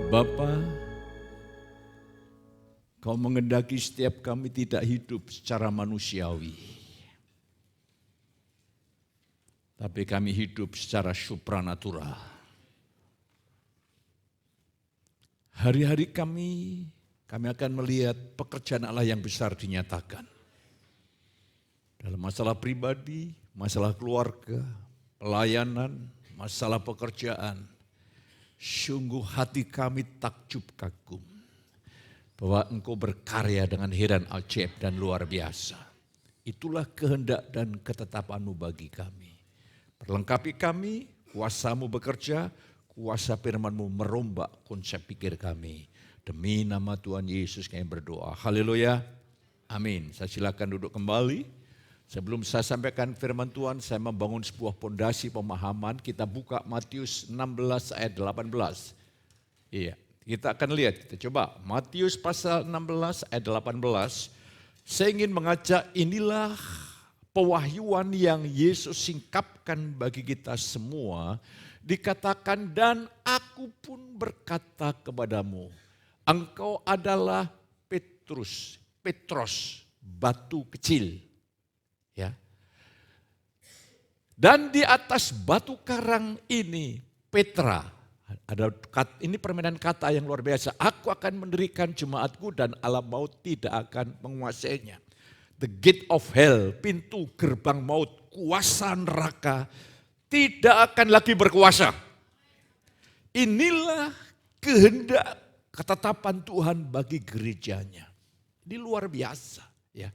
Bapa, Kau mengendaki setiap kami tidak hidup secara manusiawi, tapi kami hidup secara supranatural. Hari-hari kami akan melihat pekerjaan Allah yang besar dinyatakan. Dalam masalah pribadi, masalah keluarga, pelayanan, masalah pekerjaan. Sungguh hati kami takjub kagum bahwa Engkau berkarya dengan heran ajaib dan luar biasa. Itulah kehendak dan ketetapan-Mu bagi kami. Perlengkapi kami, kuasa-Mu bekerja, kuasa firman-Mu merombak konsep pikir kami. Demi nama Tuhan Yesus kami berdoa. Haleluya. Amin. Saya silakan duduk kembali. Sebelum saya sampaikan firman Tuhan, saya membangun sebuah pondasi pemahaman. Kita buka Matius 16 ayat 18. Iya, kita akan lihat. Kita coba Matius pasal 16 ayat 18. Saya ingin mengajak, inilah pewahyuan yang Yesus singkapkan bagi kita semua. Dikatakan, dan aku pun berkata kepadamu, engkau adalah Petros, batu kecil. Ya. Dan di atas batu karang ini, Petra, ini permainan kata yang luar biasa. Aku akan mendirikan jemaatku dan alam maut tidak akan menguasainya. The gate of hell, pintu gerbang maut, kuasa neraka tidak akan lagi berkuasa. Inilah kehendak ketetapan Tuhan bagi gerejanya. Ini luar biasa. Ya.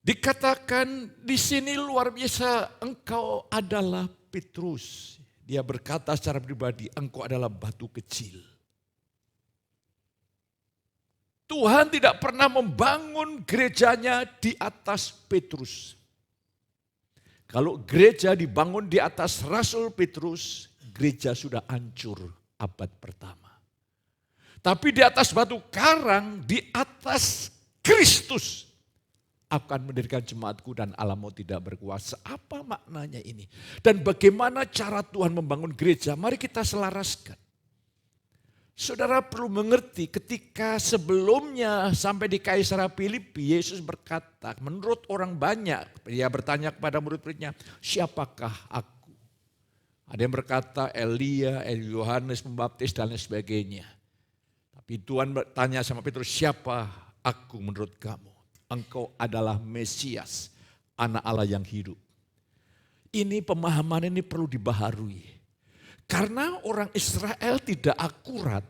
Dikatakan di sini luar biasa, engkau adalah Petrus. Dia berkata secara pribadi, engkau adalah batu kecil. Tuhan tidak pernah membangun gerejanya di atas Petrus. Kalau gereja dibangun di atas Rasul Petrus, gereja sudah hancur abad pertama. Tapi di atas batu karang, di atas Kristus, akan mendirikan jemaatku dan alam maut tidak berkuasa. Apa maknanya ini? Dan bagaimana cara Tuhan membangun gereja? Mari kita selaraskan. Saudara perlu mengerti ketika sebelumnya sampai di Kaisarea Filipi, Yesus berkata, menurut orang banyak, dia bertanya kepada murid-muridnya, siapakah aku? Ada yang berkata Elia, Yohanes Pembaptis dan lain sebagainya. Tapi Tuhan bertanya sama Petrus, siapa aku menurut kamu? Engkau adalah Mesias, anak Allah yang hidup. Ini pemahaman ini perlu dibaharui. Karena orang Israel tidak akurat.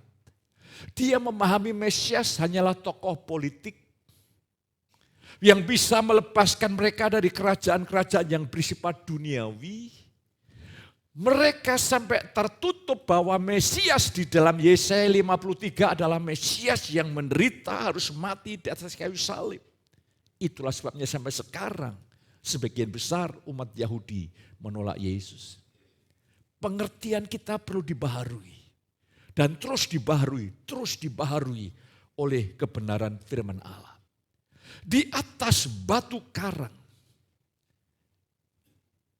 Dia memahami Mesias hanyalah tokoh politik yang bisa melepaskan mereka dari kerajaan-kerajaan yang bersifat duniawi. Mereka sampai tertutup bahwa Mesias di dalam Yesaya 53 adalah Mesias yang menderita, harus mati di atas kayu salib. Itulah sebabnya sampai sekarang sebagian besar umat Yahudi menolak Yesus. Pengertian kita perlu dibaharui. Dan terus dibaharui oleh kebenaran firman Allah. Di atas batu karang,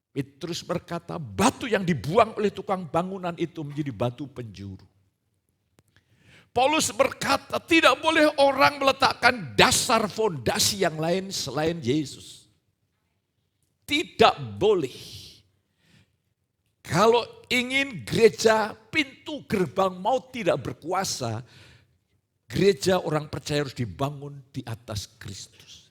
Petrus berkata batu yang dibuang oleh tukang bangunan itu menjadi batu penjuru. Paulus berkata tidak boleh orang meletakkan dasar fondasi yang lain selain Yesus. Tidak boleh. Kalau ingin gereja pintu gerbang maut tidak berkuasa, gereja orang percaya harus dibangun di atas Kristus.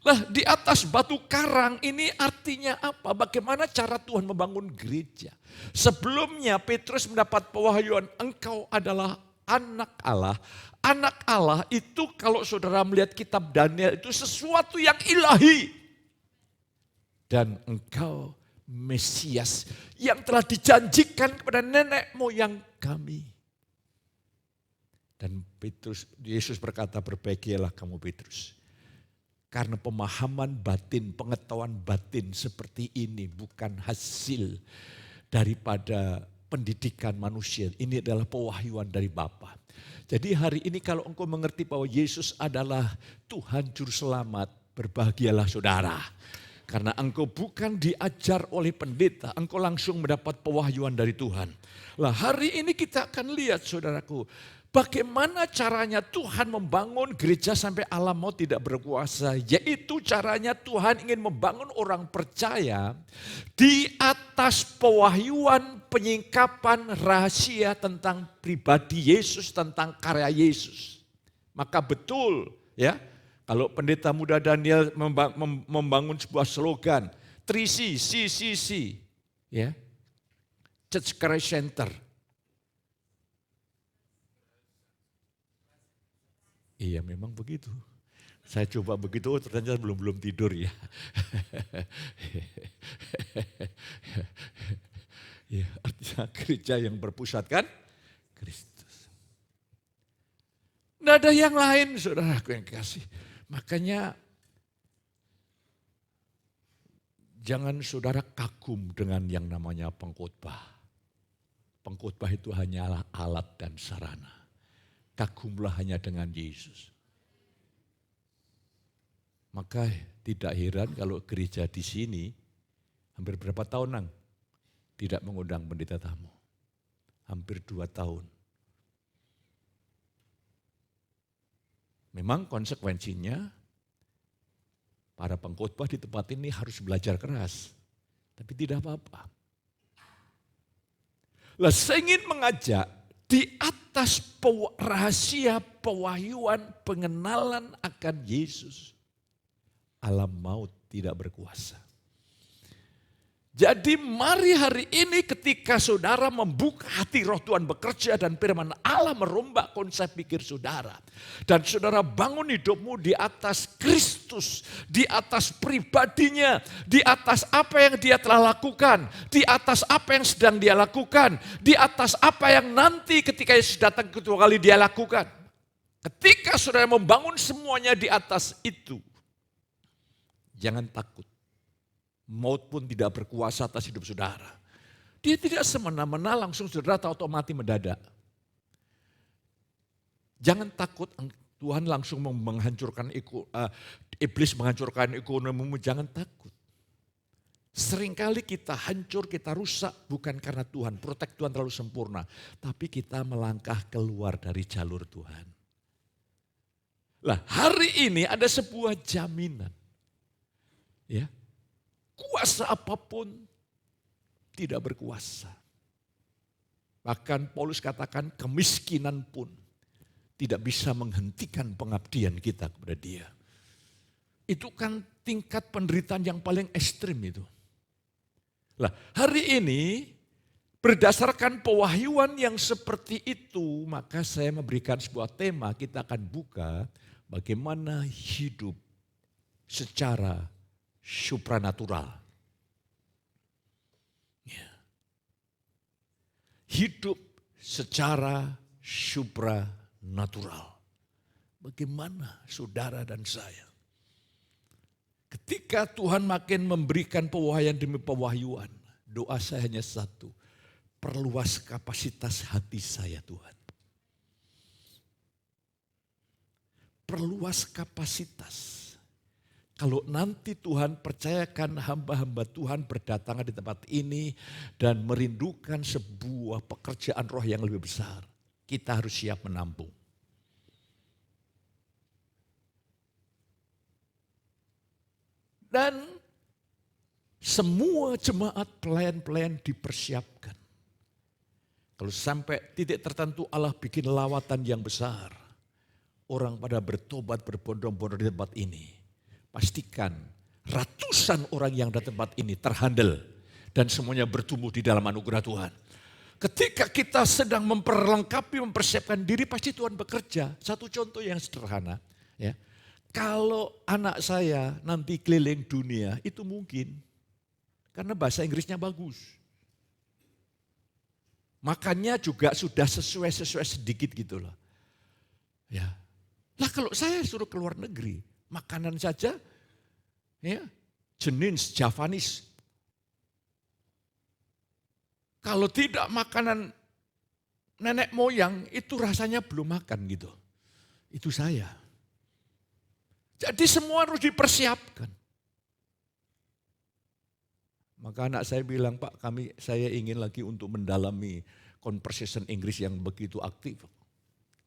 Lah di atas batu karang ini artinya apa? Bagaimana cara Tuhan membangun gereja? Sebelumnya Petrus mendapat pewahyuan, engkau adalah anak Allah. Anak Allah itu kalau saudara melihat kitab Daniel itu sesuatu yang ilahi. Dan engkau Mesias yang telah dijanjikan kepada nenek moyang kami. Dan Yesus berkata, berbaikilah kamu Petrus. Karena pemahaman batin, pengetahuan batin seperti ini bukan hasil daripada pendidikan manusia. Ini adalah pewahyuan dari Bapa. Jadi hari ini kalau engkau mengerti bahwa Yesus adalah Tuhan Juru Selamat, berbahagialah saudara. Karena engkau bukan diajar oleh pendeta, engkau langsung mendapat pewahyuan dari Tuhan. Lah hari ini kita akan lihat saudaraku, bagaimana caranya Tuhan membangun gereja sampai alam maut tidak berkuasa. Yaitu caranya Tuhan ingin membangun orang percaya di atas pewahyuan, penyingkapan rahasia tentang pribadi Yesus, tentang karya Yesus. Maka betul ya, kalau pendeta muda Daniel membangun sebuah slogan, 3C, CCC, ya, Church Christ Center. Iya memang begitu. Saya coba begitu, ternyata belum tidur ya. Ya, artinya gereja yang berpusatkan Kristus. Tidak ada yang lain saudaraku yang kasih. Makanya jangan saudara kagum dengan yang namanya pengkhotbah. Pengkhotbah itu hanyalah alat dan sarana. Kagumlah hanya dengan Yesus. Maka tidak heran kalau gereja di sini hampir berapa tahun Nang tidak mengundang pendeta tamu. Hampir 2 tahun. Memang konsekuensinya para pengkhotbah di tempat ini harus belajar keras. Tapi tidak apa-apa. Lah saya ingin mengajak di atas rahasia pewahyuan pengenalan akan Yesus. Alam maut tidak berkuasa. Jadi mari hari ini ketika saudara membuka hati roh Tuhan bekerja dan firman Allah merombak konsep pikir saudara. Dan saudara bangun hidupmu di atas Kristus, di atas pribadinya, di atas apa yang dia telah lakukan, di atas apa yang sedang dia lakukan, di atas apa yang nanti ketika Yesus datang kedua kali dia lakukan. Ketika saudara membangun semuanya di atas itu, jangan takut. Maut pun tidak berkuasa atas hidup saudara. Dia tidak semena-mena langsung saudara tahu mati mendadak. Jangan takut Tuhan langsung menghancurkan iblis menghancurkan ekonomimu, jangan takut. Seringkali kita hancur, kita rusak bukan karena Tuhan, protek Tuhan terlalu sempurna. Tapi kita melangkah keluar dari jalur Tuhan. Lah hari ini ada sebuah jaminan. Ya. Kuasa apapun tidak berkuasa. Bahkan Paulus katakan kemiskinan pun tidak bisa menghentikan pengabdian kita kepada dia. Itu kan tingkat penderitaan yang paling ekstrim itu. Lah hari ini berdasarkan pewahyuan yang seperti itu, maka saya memberikan sebuah tema, kita akan buka bagaimana hidup secara supranatural. Ya. Hidup secara supranatural. Bagaimana saudara dan saya? Ketika Tuhan makin memberikan pewahyuan demi pewahyuan, doa saya hanya satu, perluas kapasitas hati saya Tuhan. Perluas kapasitas. Kalau nanti Tuhan percayakan hamba-hamba Tuhan berdatangan di tempat ini dan merindukan sebuah pekerjaan roh yang lebih besar, kita harus siap menampung. Dan semua jemaat pelayan-pelayan dipersiapkan. Kalau sampai titik tertentu Allah bikin lawatan yang besar, orang pada bertobat berbondong-bondong di tempat ini. Pastikan ratusan orang yang di tempat ini terhandle dan semuanya bertumbuh di dalam anugerah Tuhan. Ketika kita sedang memperlengkapi, mempersiapkan diri, pasti Tuhan bekerja. Satu contoh yang sederhana, ya. Kalau anak saya nanti keliling dunia, itu mungkin. Karena bahasa Inggrisnya bagus. Makannya juga sudah sesuai sedikit gitu loh. Ya. Lah kalau saya suruh keluar negeri, makanan saja, ya, jenis Javanese. Kalau tidak makanan nenek moyang, itu rasanya belum makan gitu. Itu saya. Jadi semua harus dipersiapkan. Maka anak saya bilang, Pak, saya ingin lagi untuk mendalami conversation Inggris yang begitu aktif.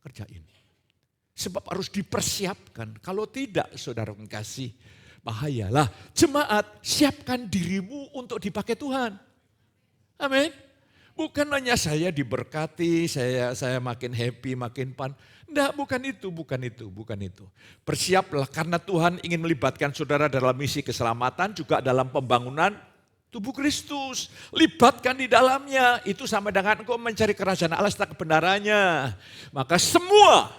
Kerjain. Sebab harus dipersiapkan. Kalau tidak, saudara kasih, bahayalah. Jemaat, siapkan dirimu untuk dipakai Tuhan. Amin. Bukan hanya saya diberkati, saya makin happy, makin fun. Enggak, bukan itu. Bersiaplah karena Tuhan ingin melibatkan saudara dalam misi keselamatan, juga dalam pembangunan tubuh Kristus. Libatkan di dalamnya, itu sama dengan engkau mencari kerajaan Allah serta kebenarannya. Maka semua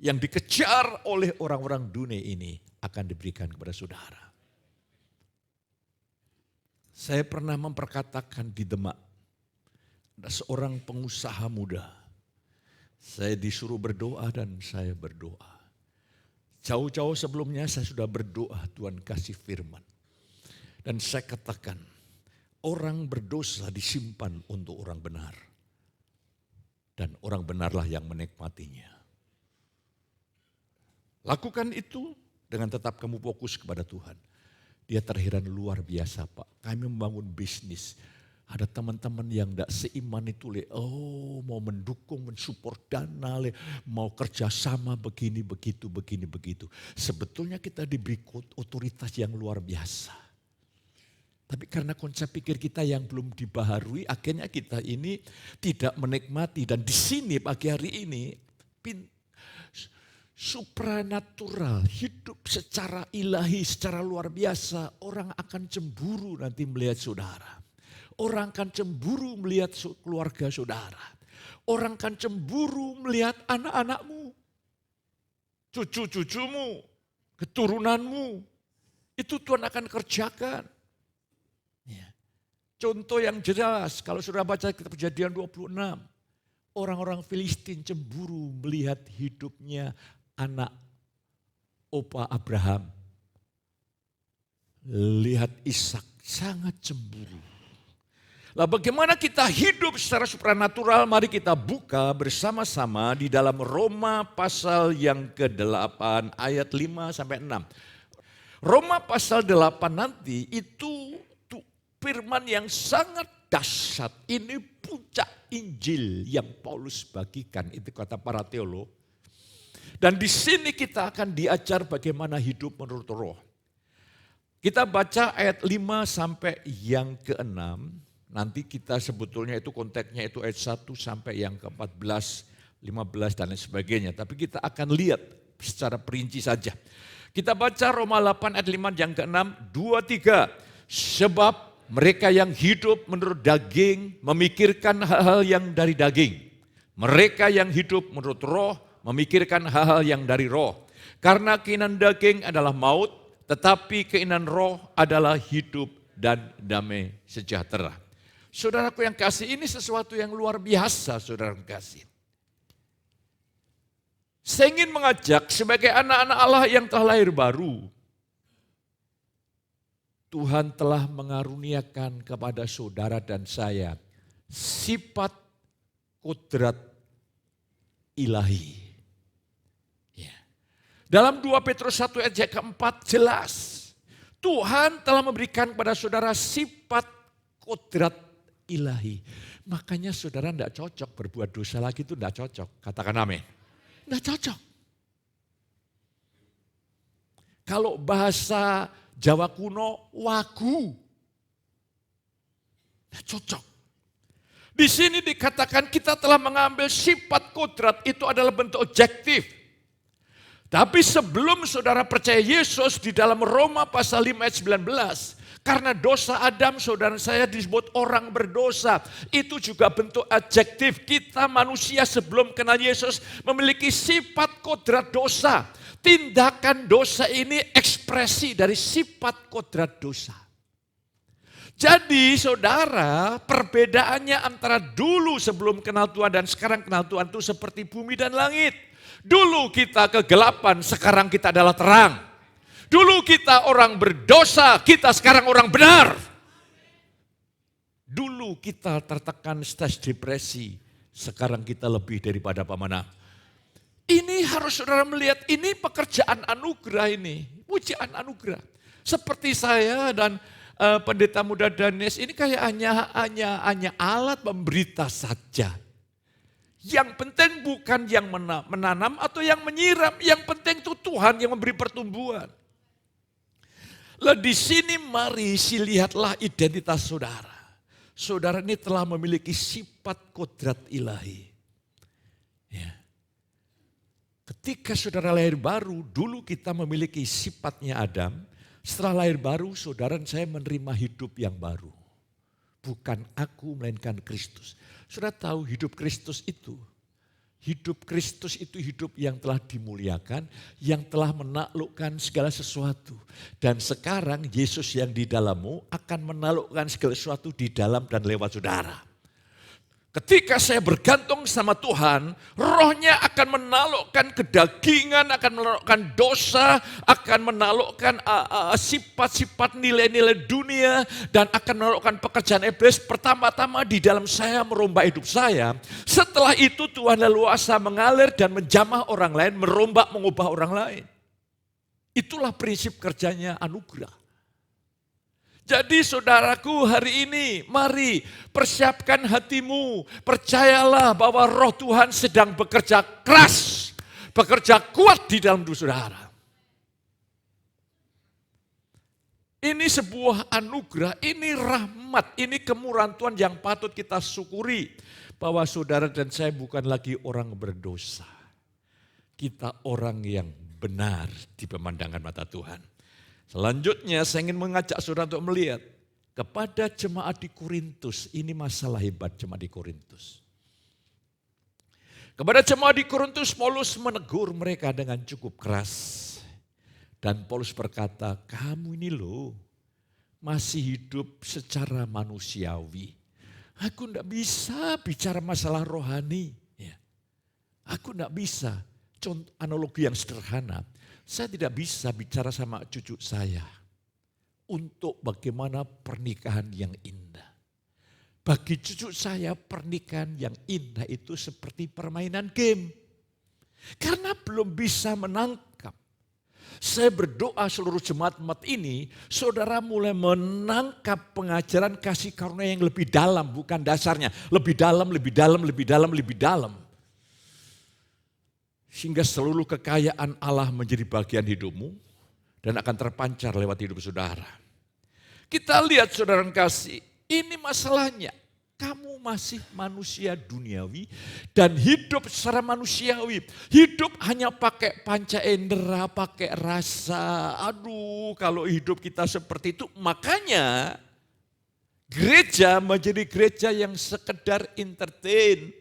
yang dikejar oleh orang-orang dunia ini akan diberikan kepada saudara. Saya pernah memperkatakan di Demak, ada seorang pengusaha muda. Saya disuruh berdoa dan saya berdoa. Jauh-jauh sebelumnya saya sudah berdoa, Tuhan kasih firman. Dan saya katakan, orang berdosa disimpan untuk orang benar. Dan orang benarlah yang menikmatinya. Lakukan itu dengan tetap kamu fokus kepada Tuhan. Dia terheran luar biasa, Pak. Kami membangun bisnis. Ada teman-teman yang tidak seiman itu, mau mendukung, mensupport dana, mau kerjasama begini, begitu. Sebetulnya kita diberi otoritas yang luar biasa. Tapi karena konsep pikir kita yang belum dibaharui, akhirnya kita ini tidak menikmati. Dan di sini pagi hari ini, supranatural, hidup secara ilahi, secara luar biasa. Orang akan cemburu nanti melihat saudara. Orang akan cemburu melihat keluarga saudara. Orang akan cemburu melihat anak-anakmu, cucu-cucumu, keturunanmu. Itu Tuhan akan kerjakan. Ya. Contoh yang jelas, kalau sudah baca kitab Kejadian 26. Orang-orang Filistin cemburu melihat hidupnya anak opa Abraham. Lihat Ishak, sangat cemburu. Lah bagaimana kita hidup secara supranatural, mari kita buka bersama-sama di dalam Roma pasal yang ke-8 ayat 5 sampai 6. Roma pasal 8 nanti itu firman yang sangat dahsyat. Ini puncak Injil yang Paulus bagikan, itu kata para teolog. Dan di sini kita akan diajar bagaimana hidup menurut roh. Kita baca ayat 5 sampai yang ke-6. Nanti kita sebetulnya itu konteksnya itu ayat 1 sampai yang ke-14, 15 dan lain sebagainya. Tapi kita akan lihat secara perinci saja. Kita baca Roma 8 ayat 5 yang ke-6, 2, 3. Sebab mereka yang hidup menurut daging memikirkan hal-hal yang dari daging. Mereka yang hidup menurut roh memikirkan hal-hal yang dari roh. Karena keinginan daging adalah maut, tetapi keinginan roh adalah hidup dan damai sejahtera. Saudaraku yang kasih, ini sesuatu yang luar biasa, saudara yang kasih. Saya ingin mengajak sebagai anak-anak Allah yang telah lahir baru. Tuhan telah mengaruniakan kepada saudara dan saya sifat kodrat ilahi. Ya. Dalam 2 Petrus 1 ayat ke-4 jelas. Tuhan telah memberikan kepada saudara sifat kodrat ilahi. Makanya saudara tidak cocok berbuat dosa lagi, itu tidak cocok. Katakan amin. Tidak cocok. Kalau bahasa Jawa kuno, wagu. Tidak cocok. Di sini dikatakan kita telah mengambil sifat kodrat, itu adalah bentuk objektif. Tapi sebelum saudara percaya Yesus di dalam Roma pasal 5 ayat 19, karena dosa Adam, saudara saya disebut orang berdosa. Itu juga bentuk adjektif. Kita manusia sebelum kenal Yesus memiliki sifat kodrat dosa. Tindakan dosa ini ekspresi dari sifat kodrat dosa. Jadi saudara, perbedaannya antara dulu sebelum kenal Tuhan dan sekarang kenal Tuhan itu seperti bumi dan langit. Dulu kita kegelapan, sekarang kita adalah terang. Dulu kita orang berdosa, kita sekarang orang benar. Dulu kita tertekan stres depresi, sekarang kita lebih daripada pemenang. Ini harus saudara melihat, ini pekerjaan anugerah ini, pujian anugerah. Seperti saya dan pendeta muda Danes ini kayak hanya alat pemberita saja. Yang penting bukan yang menanam atau yang menyiram, yang penting itu Tuhan yang memberi pertumbuhan. Lah di sini mari lihatlah identitas saudara. Saudara ini telah memiliki sifat kodrat ilahi. Ya. Ketika saudara lahir baru, dulu kita memiliki sifatnya Adam. Setelah lahir baru, saudara dan saya menerima hidup yang baru. Bukan aku, melainkan Kristus. Saudara tahu hidup Kristus itu hidup yang telah dimuliakan, yang telah menaklukkan segala sesuatu. Dan sekarang Yesus yang di dalammu akan menaklukkan segala sesuatu di dalam dan lewat saudara. Ketika saya bergantung sama Tuhan, rohnya akan menaklukkan kedagingan, akan menaklukkan dosa, akan menaklukkan sifat-sifat nilai-nilai dunia, dan akan menaklukkan pekerjaan iblis pertama-tama di dalam saya, merombak hidup saya. Setelah itu Tuhan leluasa mengalir dan menjamah orang lain, merombak mengubah orang lain. Itulah prinsip kerjanya anugerah. Jadi saudaraku hari ini mari persiapkan hatimu. Percayalah bahwa roh Tuhan sedang bekerja keras, bekerja kuat di dalam hidup saudara. Ini sebuah anugerah, ini rahmat, ini kemurahan Tuhan yang patut kita syukuri. Bahwa saudara dan saya bukan lagi orang berdosa. Kita orang yang benar di pemandangan mata Tuhan. Selanjutnya saya ingin mengajak saudara untuk melihat kepada jemaat di Korintus. Ini masalah hebat jemaat di Korintus. Kepada jemaat di Korintus Paulus menegur mereka dengan cukup keras. Dan Paulus berkata, kamu ini loh masih hidup secara manusiawi. Aku tidak bisa bicara masalah rohani. Aku tidak bisa. Contoh analogi yang sederhana. Saya tidak bisa bicara sama cucu saya untuk bagaimana pernikahan yang indah. Bagi cucu saya pernikahan yang indah itu seperti permainan game. Karena belum bisa menangkap. Saya berdoa seluruh jemaat ini, saudara mulai menangkap pengajaran kasih karunia yang lebih dalam, bukan dasarnya. Lebih dalam, lebih dalam, lebih dalam, lebih dalam. Sehingga seluruh kekayaan Allah menjadi bagian hidupmu dan akan terpancar lewat hidup saudara. Kita lihat saudara kasih, ini masalahnya. Kamu masih manusia duniawi dan hidup secara manusiawi. Hidup hanya pakai panca indera, pakai rasa. Aduh, kalau hidup kita seperti itu, makanya gereja menjadi gereja yang sekedar entertain.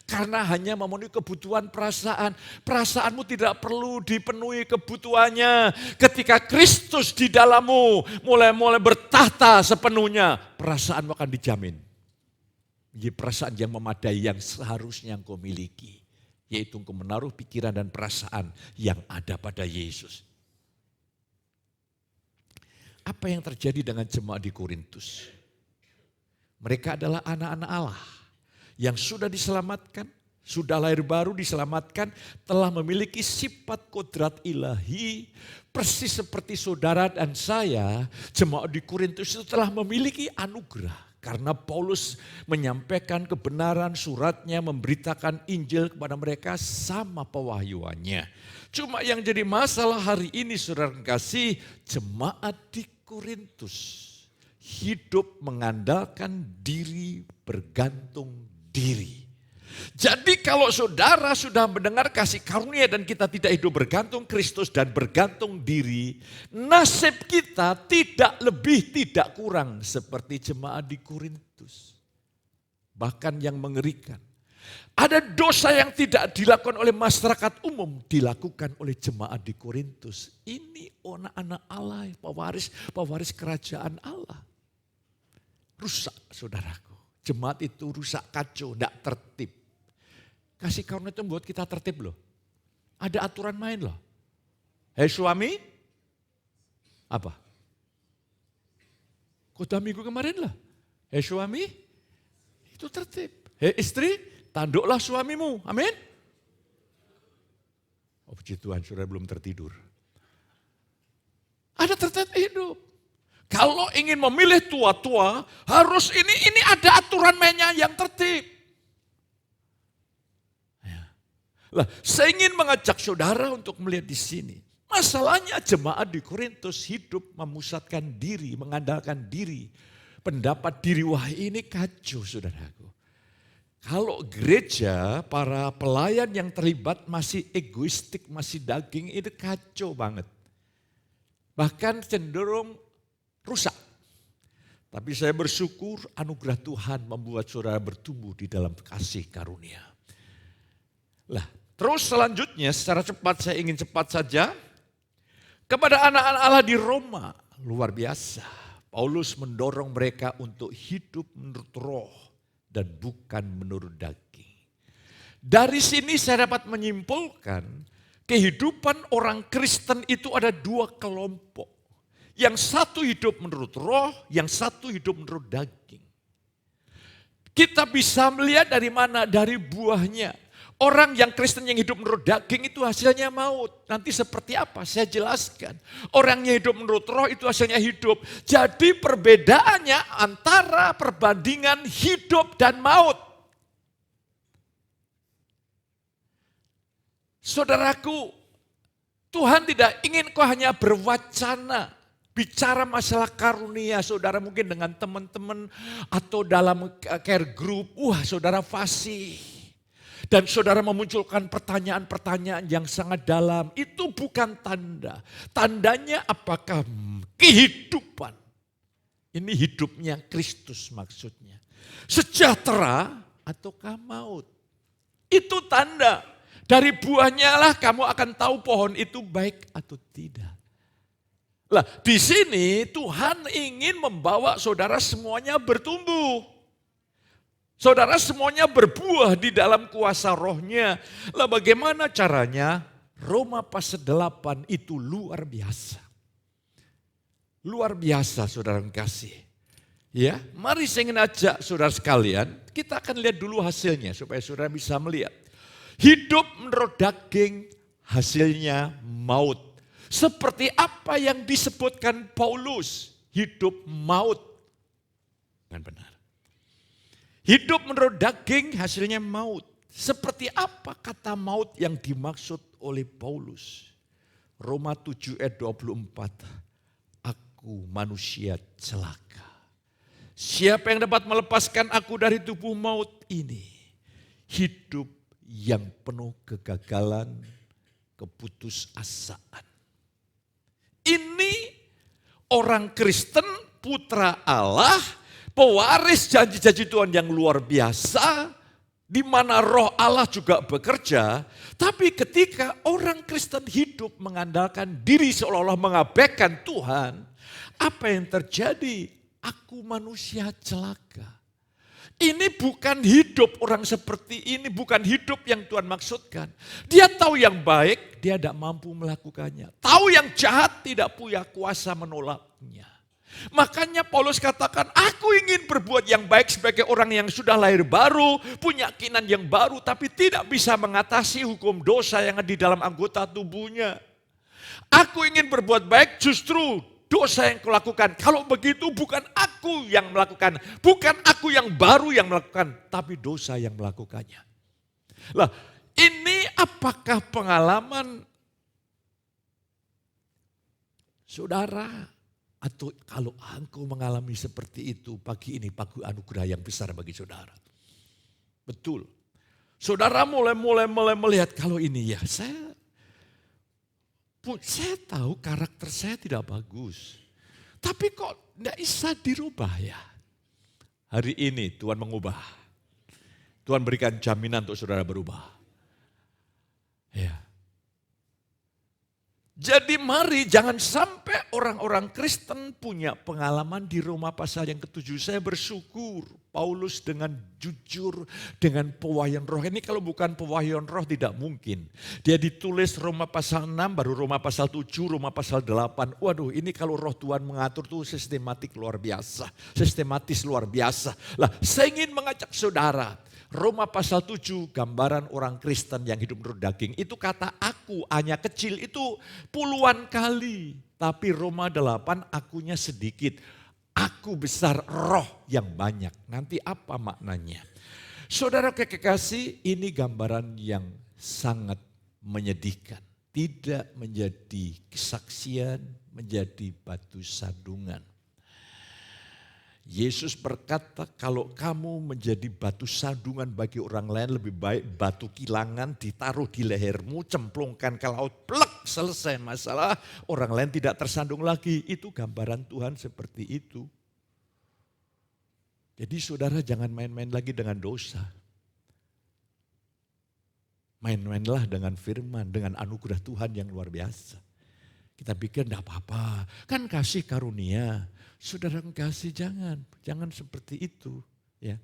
Karena hanya memenuhi kebutuhan perasaan. Perasaanmu tidak perlu dipenuhi kebutuhannya. Ketika Kristus di dalammu mulai bertahta sepenuhnya, perasaanmu akan dijamin. Menjadi perasaan yang memadai yang seharusnya engkau miliki. Yaitu engkau menaruh pikiran dan perasaan yang ada pada Yesus. Apa yang terjadi dengan jemaat di Korintus? Mereka adalah anak-anak Allah. Yang sudah diselamatkan, sudah lahir baru diselamatkan, telah memiliki sifat kodrat ilahi, persis seperti saudara dan saya, jemaat di Korintus itu telah memiliki anugerah. Karena Paulus menyampaikan kebenaran suratnya, memberitakan Injil kepada mereka sama pewahyuannya. Cuma yang jadi masalah hari ini saudara kasih, jemaat di Korintus hidup mengandalkan diri, bergantung diri. Jadi kalau saudara sudah mendengar kasih karunia dan kita tidak hidup bergantung Kristus dan bergantung diri, nasib kita tidak lebih tidak kurang seperti jemaat di Korintus. Bahkan yang mengerikan. Ada dosa yang tidak dilakukan oleh masyarakat umum, dilakukan oleh jemaat di Korintus. Ini anak-anak Allah, pewaris kerajaan Allah. Rusak saudaraku. Jemaat itu rusak, kacau, tidak tertib. Kasih karunia itu membuat kita tertib loh. Ada aturan main loh. Hei suami, apa? Khotbah minggu kemarin lah. Hei suami, itu tertib. Hei istri, tanduklah suamimu. Amin. Oh puji Tuhan, saudara belum tertidur. Ada tertib hidup. Kalau ingin memilih tua-tua, harus ini ada aturan mainnya yang tertib. Ya. Lah, saya ingin mengajak saudara untuk melihat di sini. Masalahnya jemaat di Korintus hidup memusatkan diri, mengandalkan diri. Pendapat diri, wah ini kacau saudaraku. Kalau gereja, para pelayan yang terlibat masih egoistik, masih daging, itu kacau banget. Bahkan cenderung rusak. Tapi saya bersyukur anugerah Tuhan membuat saudara bertumbuh di dalam kasih karunia. Lah, terus selanjutnya secara cepat saya ingin cepat saja. Kepada anak-anak Allah di Roma, luar biasa. Paulus mendorong mereka untuk hidup menurut roh dan bukan menurut daging. Dari sini saya dapat menyimpulkan kehidupan orang Kristen itu ada dua kelompok. Yang satu hidup menurut roh, yang satu hidup menurut daging. Kita bisa melihat dari mana? Dari buahnya. Orang yang Kristen yang hidup menurut daging itu hasilnya maut. Nanti seperti apa? Saya jelaskan. Orang yang hidup menurut roh itu hasilnya hidup. Jadi perbedaannya antara perbandingan hidup dan maut. Saudaraku, Tuhan tidak ingin kau hanya berwacana. Bicara masalah karunia, saudara mungkin dengan teman-teman atau dalam care group, wah saudara fasih. Dan saudara memunculkan pertanyaan-pertanyaan yang sangat dalam, itu bukan tanda. Tandanya apakah kehidupan, ini hidupnya Kristus maksudnya. Sejahtera ataukah maut. Itu tanda, dari buahnya lah kamu akan tahu pohon itu baik atau tidak. Lah, di sini Tuhan ingin membawa saudara semuanya bertumbuh. Saudara semuanya berbuah di dalam kuasa rohnya. Lah bagaimana caranya? Roma pasal 8 itu luar biasa. Luar biasa saudara kasih. Ya, mari saya ingin ajak saudara sekalian, kita akan lihat dulu hasilnya supaya saudara bisa melihat. Hidup menurut daging hasilnya maut. Seperti apa yang disebutkan Paulus, hidup maut. Kan benar. Hidup menurut daging hasilnya maut. Seperti apa kata maut yang dimaksud oleh Paulus? Roma 7 ayat 24. Aku manusia celaka. Siapa yang dapat melepaskan aku dari tubuh maut ini? Hidup yang penuh kegagalan, keputusasaan. Ini orang Kristen, putra Allah, pewaris janji-janji Tuhan yang luar biasa, di mana roh Allah juga bekerja. Tapi ketika orang Kristen hidup mengandalkan diri seolah-olah mengabaikan Tuhan, apa yang terjadi? Aku manusia celaka. Ini bukan hidup orang seperti ini, bukan hidup yang Tuhan maksudkan. Dia tahu yang baik, dia tidak mampu melakukannya. Tahu yang jahat, tidak punya kuasa menolaknya. Makanya Paulus katakan, aku ingin berbuat yang baik sebagai orang yang sudah lahir baru, punya keyakinan yang baru, tapi tidak bisa mengatasi hukum dosa yang ada di dalam anggota tubuhnya. Aku ingin berbuat baik, justru dosa yang kulakukan. Kalau begitu bukan aku yang melakukan. Bukan aku yang baru yang melakukan. Tapi dosa yang melakukannya. Lah, ini apakah pengalaman saudara? Atau kalau engkau mengalami seperti itu, pagi ini pagi anugerah yang besar bagi saudara. Betul. Saudara mulai melihat kalau ini ya saya tahu karakter saya tidak bagus. Tapi kok tidak bisa dirubah ya. Hari ini Tuhan mengubah. Tuhan berikan jaminan untuk saudara berubah. Ya. Jadi mari jangan sampai orang-orang Kristen punya pengalaman di Roma pasal yang ke-7. Saya bersyukur Paulus dengan jujur, dengan pewahyuan roh. Ini kalau bukan pewahyuan roh tidak mungkin. Dia ditulis Roma pasal 6, baru Roma pasal 7, Roma pasal 8. Waduh, ini kalau roh Tuhan mengatur tuh sistematik luar biasa. Sistematis luar biasa. Lah, saya ingin mengajak saudara. Roma pasal 7 gambaran orang Kristen yang hidup menurut daging. Itu kata aku hanya kecil itu puluhan kali. Tapi Roma 8 akunya sedikit. Aku besar, roh yang banyak. Nanti apa maknanya? Saudara kekasih, ini gambaran yang sangat menyedihkan. Tidak menjadi kesaksian, menjadi batu sandungan. Yesus berkata, kalau kamu menjadi batu sandungan bagi orang lain, lebih baik batu kilangan ditaruh di lehermu, cemplungkan ke laut, plek, selesai masalah. Orang lain tidak tersandung lagi. Itu gambaran Tuhan seperti itu. Jadi saudara jangan main-main lagi dengan dosa. Main-mainlah dengan firman, dengan anugerah Tuhan yang luar biasa. Kita pikir enggak apa-apa, kan kasih karunia. Saudara kasih jangan seperti itu. Ya,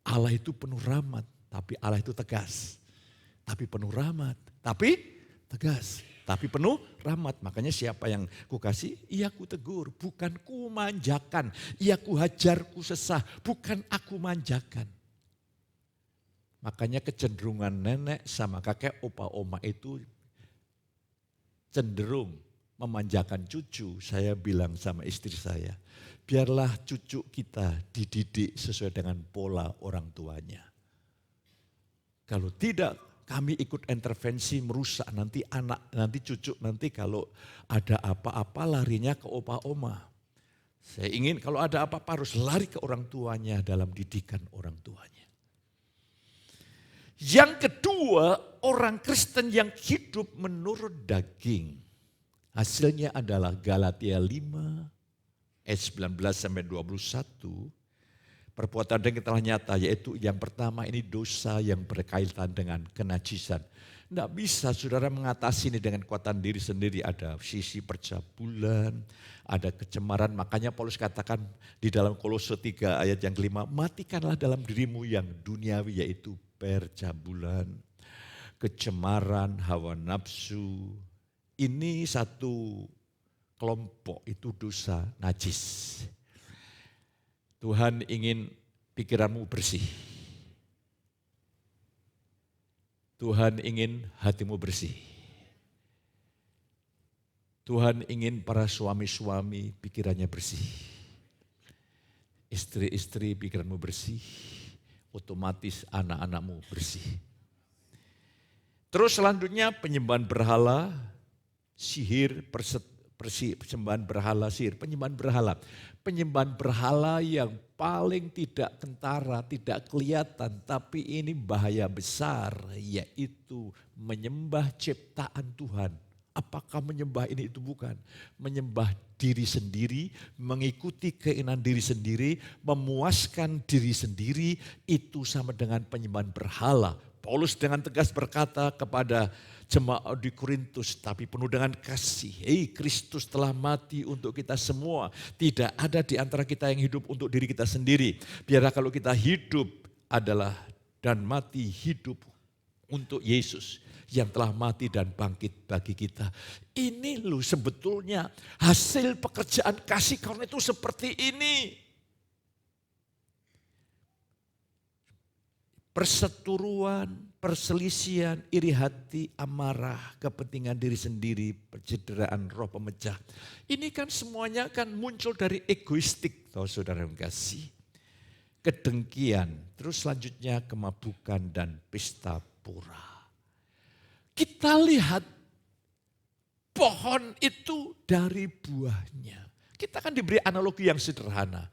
Allah itu penuh rahmat, tapi Allah itu tegas. Tapi penuh rahmat, tapi tegas. Tapi penuh rahmat, makanya siapa yang ku kasih, ia ku tegur. Bukan ku manjakan, ia ku hajar, ku sesah. Bukan aku manjakan. Makanya kecenderungan nenek sama kakek, opa, oma itu cenderung memanjakan cucu. Saya bilang sama istri saya, biarlah cucu kita dididik sesuai dengan pola orang tuanya. Kalau tidak, kami ikut intervensi merusak nanti anak, nanti cucu, nanti kalau ada apa-apa larinya ke opa oma. Saya ingin kalau ada apa-apa harus lari ke orang tuanya dalam didikan orang tuanya. Yang kedua, orang Kristen yang hidup menurut daging. Hasilnya adalah Galatia 5 ayat 19 sampai 21. Perbuatan yang telah nyata, yaitu yang pertama ini dosa yang berkaitan dengan kenajisan. Tidak bisa saudara mengatasi ini dengan kekuatan diri sendiri. Ada sisi percabulan, ada kecemaran. Makanya Paulus katakan di dalam Kolose 3 ayat yang kelima, matikanlah dalam dirimu yang duniawi, yaitu percabulan, kecemaran, hawa nafsu. Ini satu kelompok, itu dosa najis. Tuhan ingin pikiranmu bersih. Tuhan ingin hatimu bersih. Tuhan ingin para suami-suami pikirannya bersih. Istri-istri pikiranmu bersih. Otomatis anak-anakmu bersih. Terus selanjutnya penyembahan berhala, sihir, persembahan berhala, sihir, penyembahan berhala. Penyembahan berhala yang paling tidak kentara, tidak kelihatan, tapi ini bahaya besar, yaitu menyembah ciptaan Tuhan. Apakah menyembah ini itu bukan? Menyembah diri sendiri, mengikuti keinginan diri sendiri, memuaskan diri sendiri, itu sama dengan penyembahan berhala. Paulus dengan tegas berkata kepada jemaat di Korintus, tapi penuh dengan kasih. Kristus telah mati untuk kita semua. Tidak ada di antara kita yang hidup untuk diri kita sendiri. Biarlah kalau kita hidup adalah dan mati hidup untuk Yesus yang telah mati dan bangkit bagi kita. Ini loh sebetulnya hasil pekerjaan kasih karunia itu seperti ini. Perseteruan, perselisihan, iri hati, amarah, kepentingan diri sendiri, pencederaan roh pemecah. Ini kan semuanya kan muncul dari egoistik, tahu saudara yang kasih. Kedengkian, terus selanjutnya kemabukan dan pesta pora. Kita lihat pohon itu dari buahnya. Kita kan diberi analogi yang sederhana.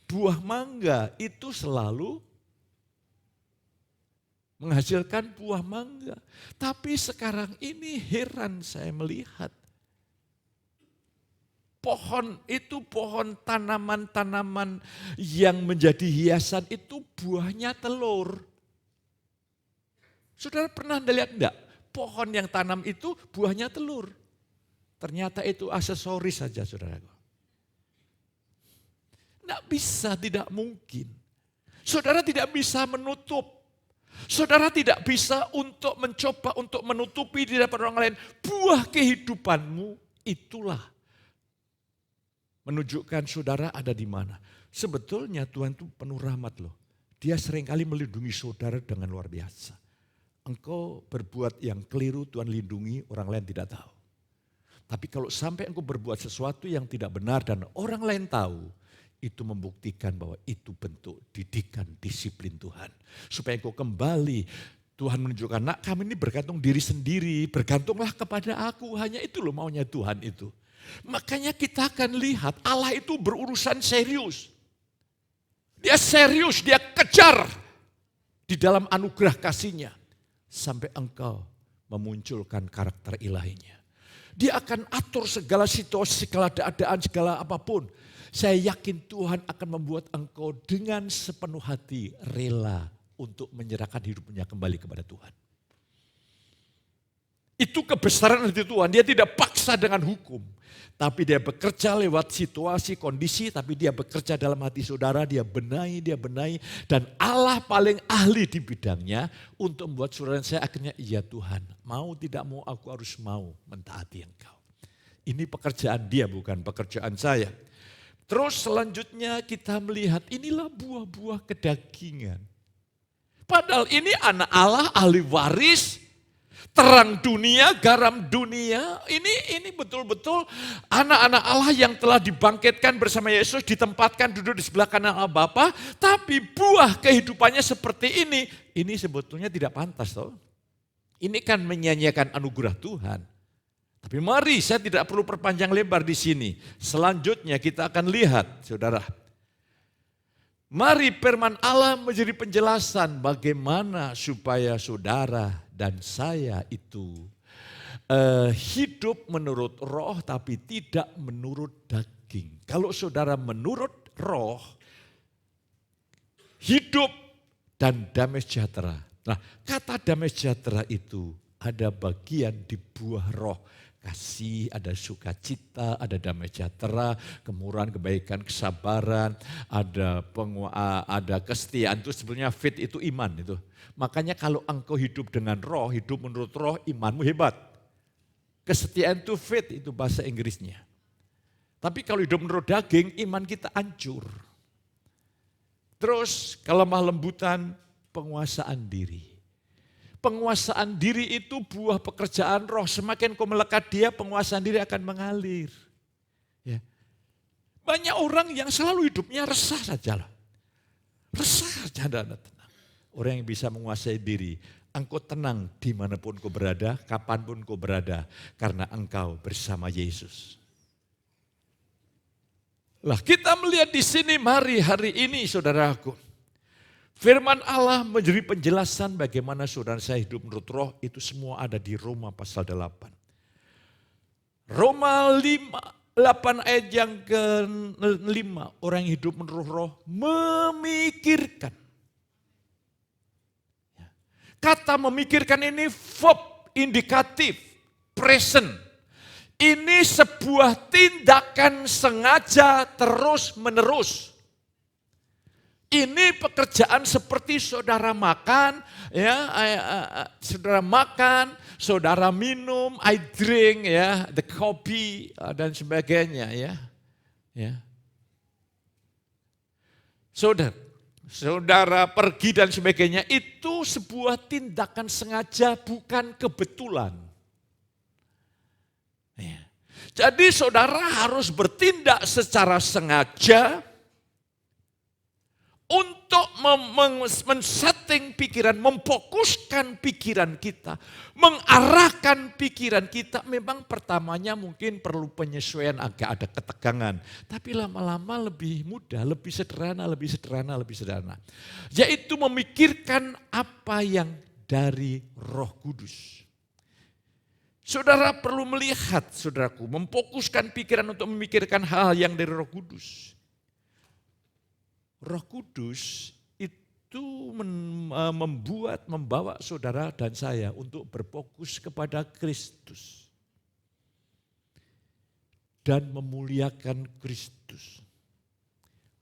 Buah mangga itu selalu menghasilkan buah mangga. Tapi sekarang ini heran saya melihat. Pohon itu pohon tanaman-tanaman yang menjadi hiasan itu buahnya telur. Saudara pernah lihat enggak? Pohon yang tanam itu buahnya telur. Ternyata itu aksesoris saja saudara. Enggak bisa, tidak mungkin. Saudara tidak bisa menutup. Saudara tidak bisa untuk mencoba untuk menutupi di hadapan orang lain. Buah kehidupanmu itulah menunjukkan saudara ada di mana. Sebetulnya Tuhan itu penuh rahmat loh. Dia seringkali melindungi saudara dengan luar biasa. Engkau berbuat yang keliru, Tuhan lindungi, orang lain tidak tahu. Tapi kalau sampai engkau berbuat sesuatu yang tidak benar dan orang lain tahu, itu membuktikan bahwa itu bentuk didikan disiplin Tuhan. Supaya engkau kembali, Tuhan menunjukkan, nak kami ini bergantung diri sendiri, bergantunglah kepada aku, hanya itu loh maunya Tuhan itu. Makanya kita akan lihat Allah itu berurusan serius. Dia serius, dia kejar di dalam anugerah kasih-Nya. Sampai engkau memunculkan karakter ilahinya. Dia akan atur segala situasi, segala keadaan, segala apapun. Saya yakin Tuhan akan membuat engkau dengan sepenuh hati rela untuk menyerahkan hidupnya kembali kepada Tuhan. Itu kebesaran hati Tuhan, dia tidak paksa dengan hukum. Tapi dia bekerja lewat situasi, kondisi, tapi dia bekerja dalam hati saudara, dia benahi. Dan Allah paling ahli di bidangnya untuk membuat saudara dan saya akhirnya, iya Tuhan, mau tidak mau aku harus mau mentaati Engkau. Ini pekerjaan dia bukan pekerjaan saya. Terus selanjutnya kita melihat inilah buah-buah kedagingan. Padahal ini anak Allah, ahli waris, terang dunia, garam dunia. Ini betul-betul anak-anak Allah yang telah dibangkitkan bersama Yesus, ditempatkan duduk di sebelah kanan Allah Bapa. Tapi buah kehidupannya seperti ini sebetulnya tidak pantas. Toh. Ini kan menyanyiakan anugerah Tuhan. Tapi mari, saya tidak perlu perpanjang lebar di sini. Selanjutnya kita akan lihat, saudara. Mari firman Allah menjadi penjelasan bagaimana supaya saudara dan saya itu hidup menurut roh tapi tidak menurut daging. Kalau saudara menurut roh, hidup dan damai sejahtera. Nah, kata damai sejahtera itu ada bagian di buah roh. Kasih, ada sukacita, ada damai sejahtera, kemurahan, kebaikan, kesabaran, ada kesetiaan. Itu sebenarnya faith itu iman itu. Makanya kalau engkau hidup dengan roh, hidup menurut roh, imanmu hebat. Kesetiaan itu faith, itu bahasa Inggrisnya. Tapi kalau hidup menurut daging, iman kita hancur. Terus kelemah lembutan, penguasaan diri. Penguasaan diri itu buah pekerjaan roh. Semakin kau melekat dia, penguasaan diri akan mengalir. Ya. Banyak orang yang selalu hidupnya resah saja. Resah saja, tenang. Orang yang bisa menguasai diri. Engkau tenang dimanapun kau berada, kapanpun kau berada. Karena engkau bersama Yesus. Lah kita melihat di sini, mari hari ini saudaraku. Firman Allah menjadi penjelasan bagaimana saudara saya hidup menurut roh, itu semua ada di Roma pasal 8. Roma 8 ayat yang ke-5, orang yang hidup menurut roh memikirkan. Kata memikirkan ini verb indikatif, present. Ini sebuah tindakan sengaja terus menerus. Ini pekerjaan seperti saudara makan, saudara minum, I drink, ya, the coffee dan sebagainya, ya. Saudara pergi dan sebagainya itu sebuah tindakan sengaja, bukan kebetulan. Ya. Jadi saudara harus bertindak secara sengaja. Untuk men-setting pikiran, memfokuskan pikiran kita, mengarahkan pikiran kita, memang pertamanya mungkin perlu penyesuaian, agak ada ketegangan. Tapi lama-lama lebih mudah, lebih sederhana. Yaitu memikirkan apa yang dari Roh Kudus. Saudara perlu melihat, saudaraku, memfokuskan pikiran untuk memikirkan hal yang dari Roh Kudus. Roh Kudus itu membawa saudara dan saya untuk berfokus kepada Kristus. Dan memuliakan Kristus.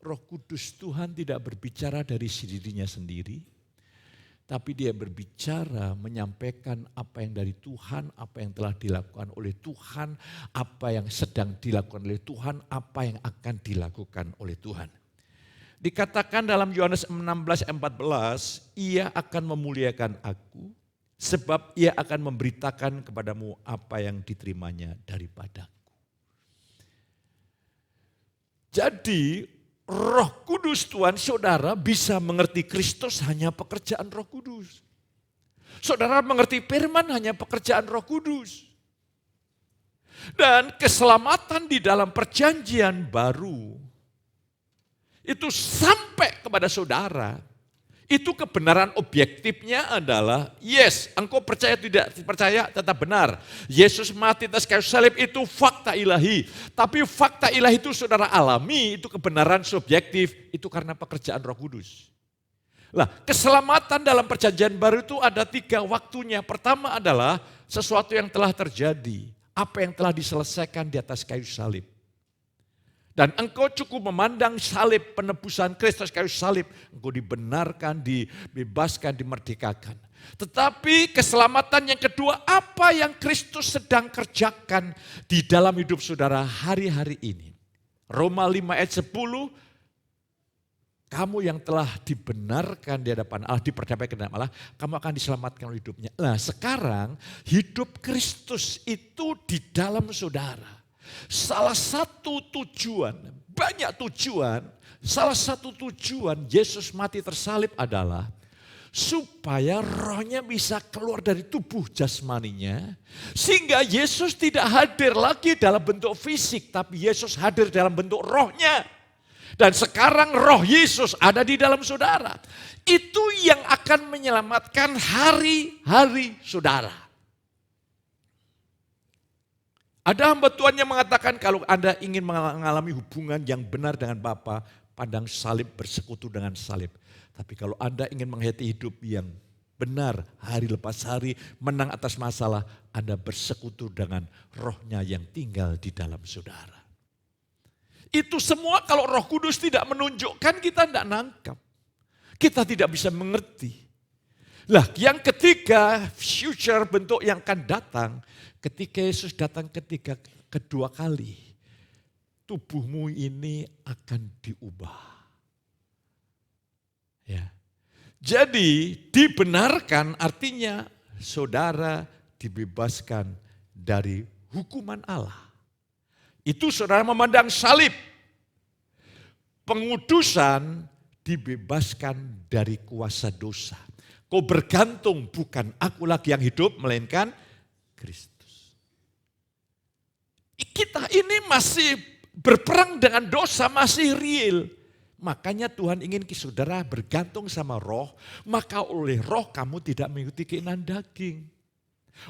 Roh Kudus Tuhan tidak berbicara dari dirinya sendiri. Tapi dia berbicara menyampaikan apa yang dari Tuhan, apa yang telah dilakukan oleh Tuhan, apa yang sedang dilakukan oleh Tuhan, apa yang akan dilakukan oleh Tuhan. Dikatakan dalam Yohanes 16:14, ia akan memuliakan aku sebab ia akan memberitakan kepadamu apa yang diterimanya daripadaku. Jadi Roh Kudus Tuhan, saudara bisa mengerti Kristus hanya pekerjaan Roh Kudus. Saudara mengerti firman hanya pekerjaan Roh Kudus. Dan keselamatan di dalam perjanjian baru itu sampai kepada saudara. Itu kebenaran objektifnya adalah, yes, engkau percaya tidak percaya tetap benar. Yesus mati atas kayu salib itu fakta ilahi. Tapi fakta ilahi itu saudara alami, itu kebenaran subjektif, itu karena pekerjaan Roh Kudus. Lah, keselamatan dalam perjanjian baru itu ada 3 waktunya. Pertama adalah sesuatu yang telah terjadi, apa yang telah diselesaikan di atas kayu salib. Dan engkau cukup memandang salib, penebusan Kristus kayu salib, engkau dibenarkan, dibebaskan, dimerdekakan. Tetapi keselamatan yang kedua, apa yang Kristus sedang kerjakan di dalam hidup saudara hari-hari ini. Roma 5 ayat 10, kamu yang telah dibenarkan di hadapan Allah, diperdamaikan di hadapan Allah, kamu akan diselamatkan oleh hidupnya. Nah sekarang hidup Kristus itu di dalam saudara. Salah satu tujuan, banyak tujuan, salah satu tujuan Yesus mati tersalib adalah supaya rohnya bisa keluar dari tubuh jasmaninya. Sehingga Yesus tidak hadir lagi dalam bentuk fisik, tapi Yesus hadir dalam bentuk rohnya. Dan sekarang roh Yesus ada di dalam saudara. Itu yang akan menyelamatkan hari-hari saudara. Ada hamba Tuhan yang mengatakan kalau Anda ingin mengalami hubungan yang benar dengan Bapa, pandang salib, bersekutu dengan salib. Tapi kalau Anda ingin menghayati hidup yang benar hari lepas hari, menang atas masalah, Anda bersekutu dengan rohnya yang tinggal di dalam saudara. Itu semua kalau Roh Kudus tidak menunjukkan, kita tidak nangkap. Kita tidak bisa mengerti. Lah yang ketiga, future, bentuk yang akan datang, ketika Yesus datang kedua kali, tubuhmu ini akan diubah. Ya. Jadi dibenarkan artinya saudara dibebaskan dari hukuman Allah. Itu saudara memandang salib. Pengudusan dibebaskan dari kuasa dosa. Kau bergantung, bukan aku lagi yang hidup, melainkan Kristus. Kita ini masih berperang dengan dosa, masih real. Makanya Tuhan ingin saudara bergantung sama roh, maka oleh roh kamu tidak mengikuti keinginan daging.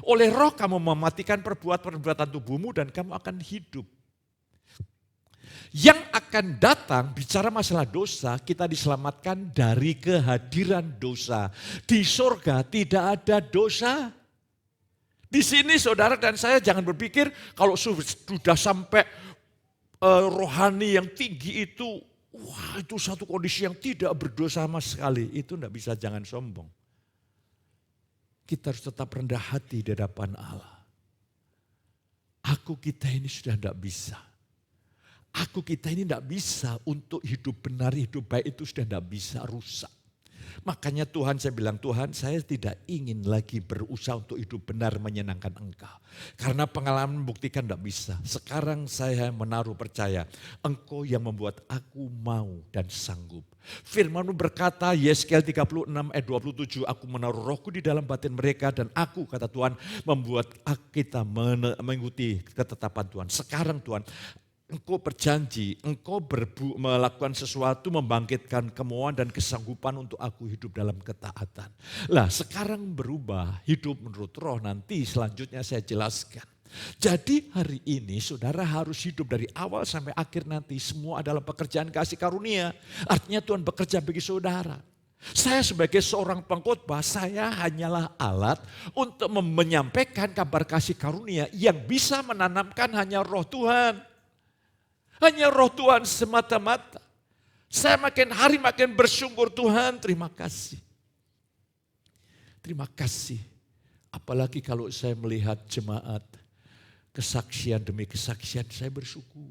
Oleh roh kamu mematikan perbuatan tubuhmu dan kamu akan hidup. Yang akan datang, bicara masalah dosa, kita diselamatkan dari kehadiran dosa. Di surga tidak ada dosa. Di sini saudara dan saya jangan berpikir kalau sudah sampai rohani yang tinggi itu, wah itu satu kondisi yang tidak berdosa sama sekali. Itu tidak bisa, jangan sombong. Kita harus tetap rendah hati di hadapan Allah. Aku kita ini sudah tidak bisa. Aku kita ini tidak bisa untuk hidup benar, hidup baik itu sudah tidak bisa, rusak. Makanya Tuhan, saya bilang, Tuhan saya tidak ingin lagi berusaha untuk hidup benar menyenangkan Engkau. Karena pengalaman membuktikan tidak bisa. Sekarang saya menaruh percaya, Engkau yang membuat aku mau dan sanggup. Firman-Mu berkata, Yesaya 36 ayat 27, aku menaruh rohku di dalam batin mereka dan aku, kata Tuhan, membuat kita mengikuti ketetapan Tuhan. Sekarang Tuhan, Engkau berjanji, Engkau melakukan sesuatu, membangkitkan kemauan dan kesanggupan untuk aku hidup dalam ketaatan. Lah sekarang berubah, hidup menurut roh, nanti selanjutnya saya jelaskan. Jadi hari ini saudara harus hidup dari awal sampai akhir nanti, semua adalah pekerjaan kasih karunia. Artinya Tuhan bekerja bagi saudara. Saya sebagai seorang pengkhotbah, saya hanyalah alat untuk menyampaikan kabar kasih karunia yang bisa menanamkan hanya roh Tuhan. Hanya roh Tuhan semata-mata. Saya makin hari makin bersyukur, Tuhan terima kasih. Terima kasih. Apalagi kalau saya melihat jemaat, kesaksian demi kesaksian, saya bersyukur.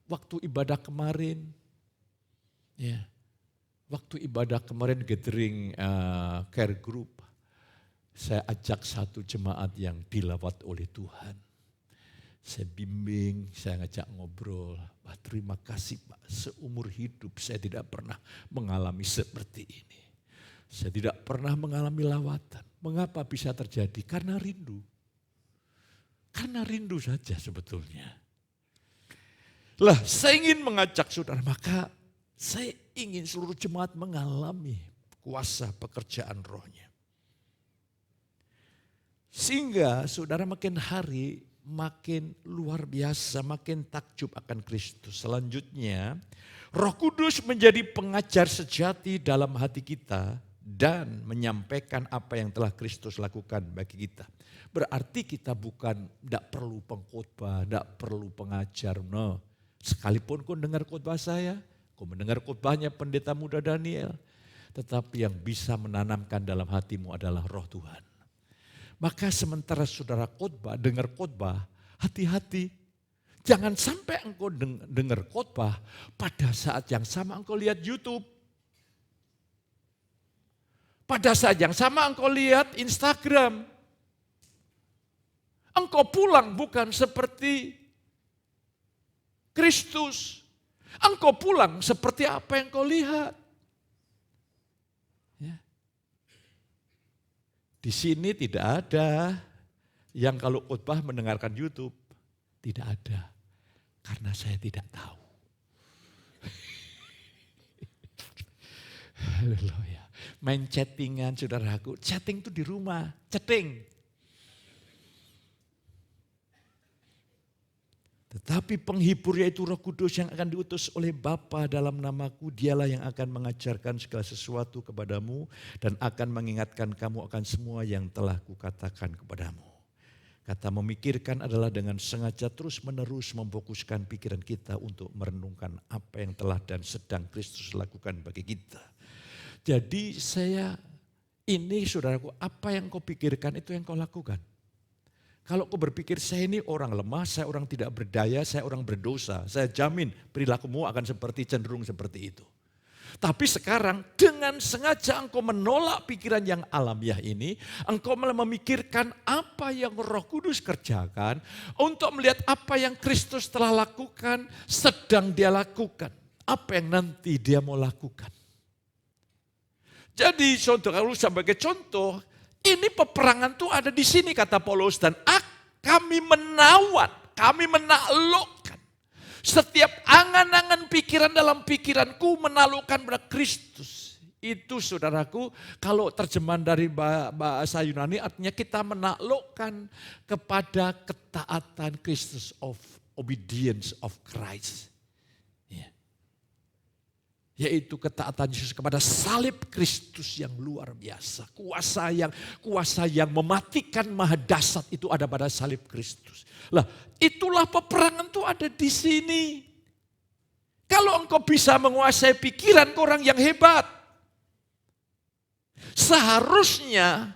Waktu ibadah kemarin, gathering care group, Saya ajak satu jemaat yang dilawat oleh Tuhan. Saya bimbing, saya ngajak ngobrol. Wah, terima kasih Pak, seumur hidup saya tidak pernah mengalami seperti ini. Saya tidak pernah mengalami lawatan. Mengapa bisa terjadi? Karena rindu. Karena rindu saja sebetulnya. Lah, saya ingin mengajak saudara, maka saya ingin seluruh jemaat mengalami kuasa pekerjaan rohnya. Sehingga saudara makin hari makin luar biasa, makin takjub akan Kristus. Selanjutnya, Roh Kudus menjadi pengajar sejati dalam hati kita dan menyampaikan apa yang telah Kristus lakukan bagi kita. Berarti kita tidak perlu pengkhotbah, tidak perlu pengajar. No. Sekalipun kau dengar khotbah saya, kau mendengar khotbahnya pendeta muda Daniel, tetapi yang bisa menanamkan dalam hatimu adalah Roh Tuhan. Maka sementara saudara khotbah, dengar khotbah, hati-hati. Jangan sampai engkau dengar khotbah, pada saat yang sama engkau lihat YouTube. Pada saat yang sama engkau lihat Instagram. Engkau pulang bukan seperti Kristus. Engkau pulang seperti apa yang kau lihat. Ya. Di sini tidak ada yang kalau khotbah mendengarkan YouTube. Tidak ada. Karena saya tidak tahu. Haleluya. Main chattingan saudaraku. Chatting itu di rumah. Chatting. Tetapi penghibur yaitu Roh Kudus yang akan diutus oleh Bapa dalam namaku. Dialah yang akan mengajarkan segala sesuatu kepadamu. Dan akan mengingatkan kamu akan semua yang telah kukatakan kepadamu. Kata memikirkan adalah dengan sengaja terus menerus memfokuskan pikiran kita untuk merenungkan apa yang telah dan sedang Kristus lakukan bagi kita. Jadi ini saudaraku, apa yang kau pikirkan itu yang kau lakukan. Kalau kau berpikir saya ini orang lemah, saya orang tidak berdaya, saya orang berdosa, saya jamin perilakumu akan cenderung seperti itu. Tapi sekarang dengan sengaja engkau menolak pikiran yang alamiah ini, engkau malah memikirkan apa yang Roh Kudus kerjakan untuk melihat apa yang Kristus telah lakukan, sedang dia lakukan, apa yang nanti dia mau lakukan. Jadi kalau sebagai contoh, ini peperangan tuh ada di sini kata Paulus dan kami menawat, kami menaklukkan. Setiap angan-angan pikiran dalam pikiranku menaklukkan pada Kristus. Itu saudaraku, kalau terjemahan dari bahasa Yunani artinya kita menaklukkan kepada ketaatan Kristus, of obedience of Christ. Yaitu ketaatan Yesus kepada salib Kristus yang luar biasa. Kuasa yang mematikan maha dahsyat itu ada pada salib Kristus. Lah, itulah peperangan itu ada di sini. Kalau engkau bisa menguasai pikiran orang yang hebat. Seharusnya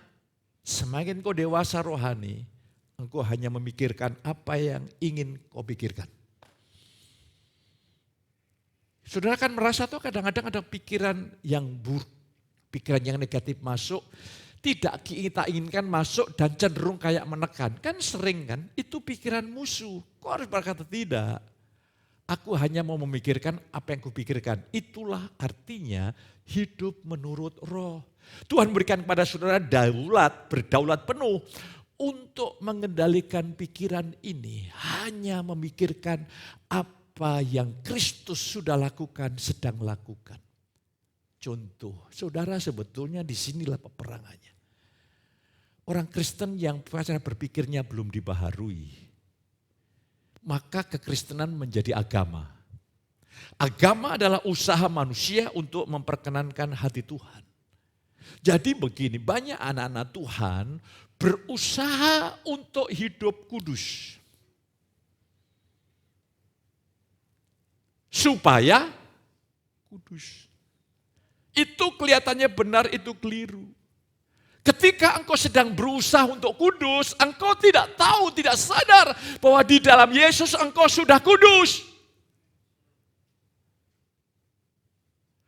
semakin kau dewasa rohani, engkau hanya memikirkan apa yang ingin kau pikirkan. Saudara kan merasa tuh kadang-kadang ada pikiran yang buruk, pikiran yang negatif masuk, tidak kita inginkan masuk dan cenderung kayak menekan. Kan sering kan, itu pikiran musuh. Kok harus berkata tidak? Aku hanya mau memikirkan apa yang kupikirkan. Itulah artinya hidup menurut roh. Tuhan berikan kepada saudara berdaulat penuh untuk mengendalikan pikiran ini. Hanya memikirkan apa yang Kristus sudah lakukan, sedang lakukan. Contoh, saudara sebetulnya disinilah peperangannya. Orang Kristen yang cara berpikirnya belum dibaharui, maka kekristenan menjadi agama. Agama adalah usaha manusia untuk memperkenankan hati Tuhan. Jadi begini, banyak anak-anak Tuhan berusaha untuk hidup kudus. Supaya kudus. Itu kelihatannya benar, itu keliru. Ketika engkau sedang berusaha untuk kudus, engkau tidak tahu, tidak sadar bahwa di dalam Yesus engkau sudah kudus.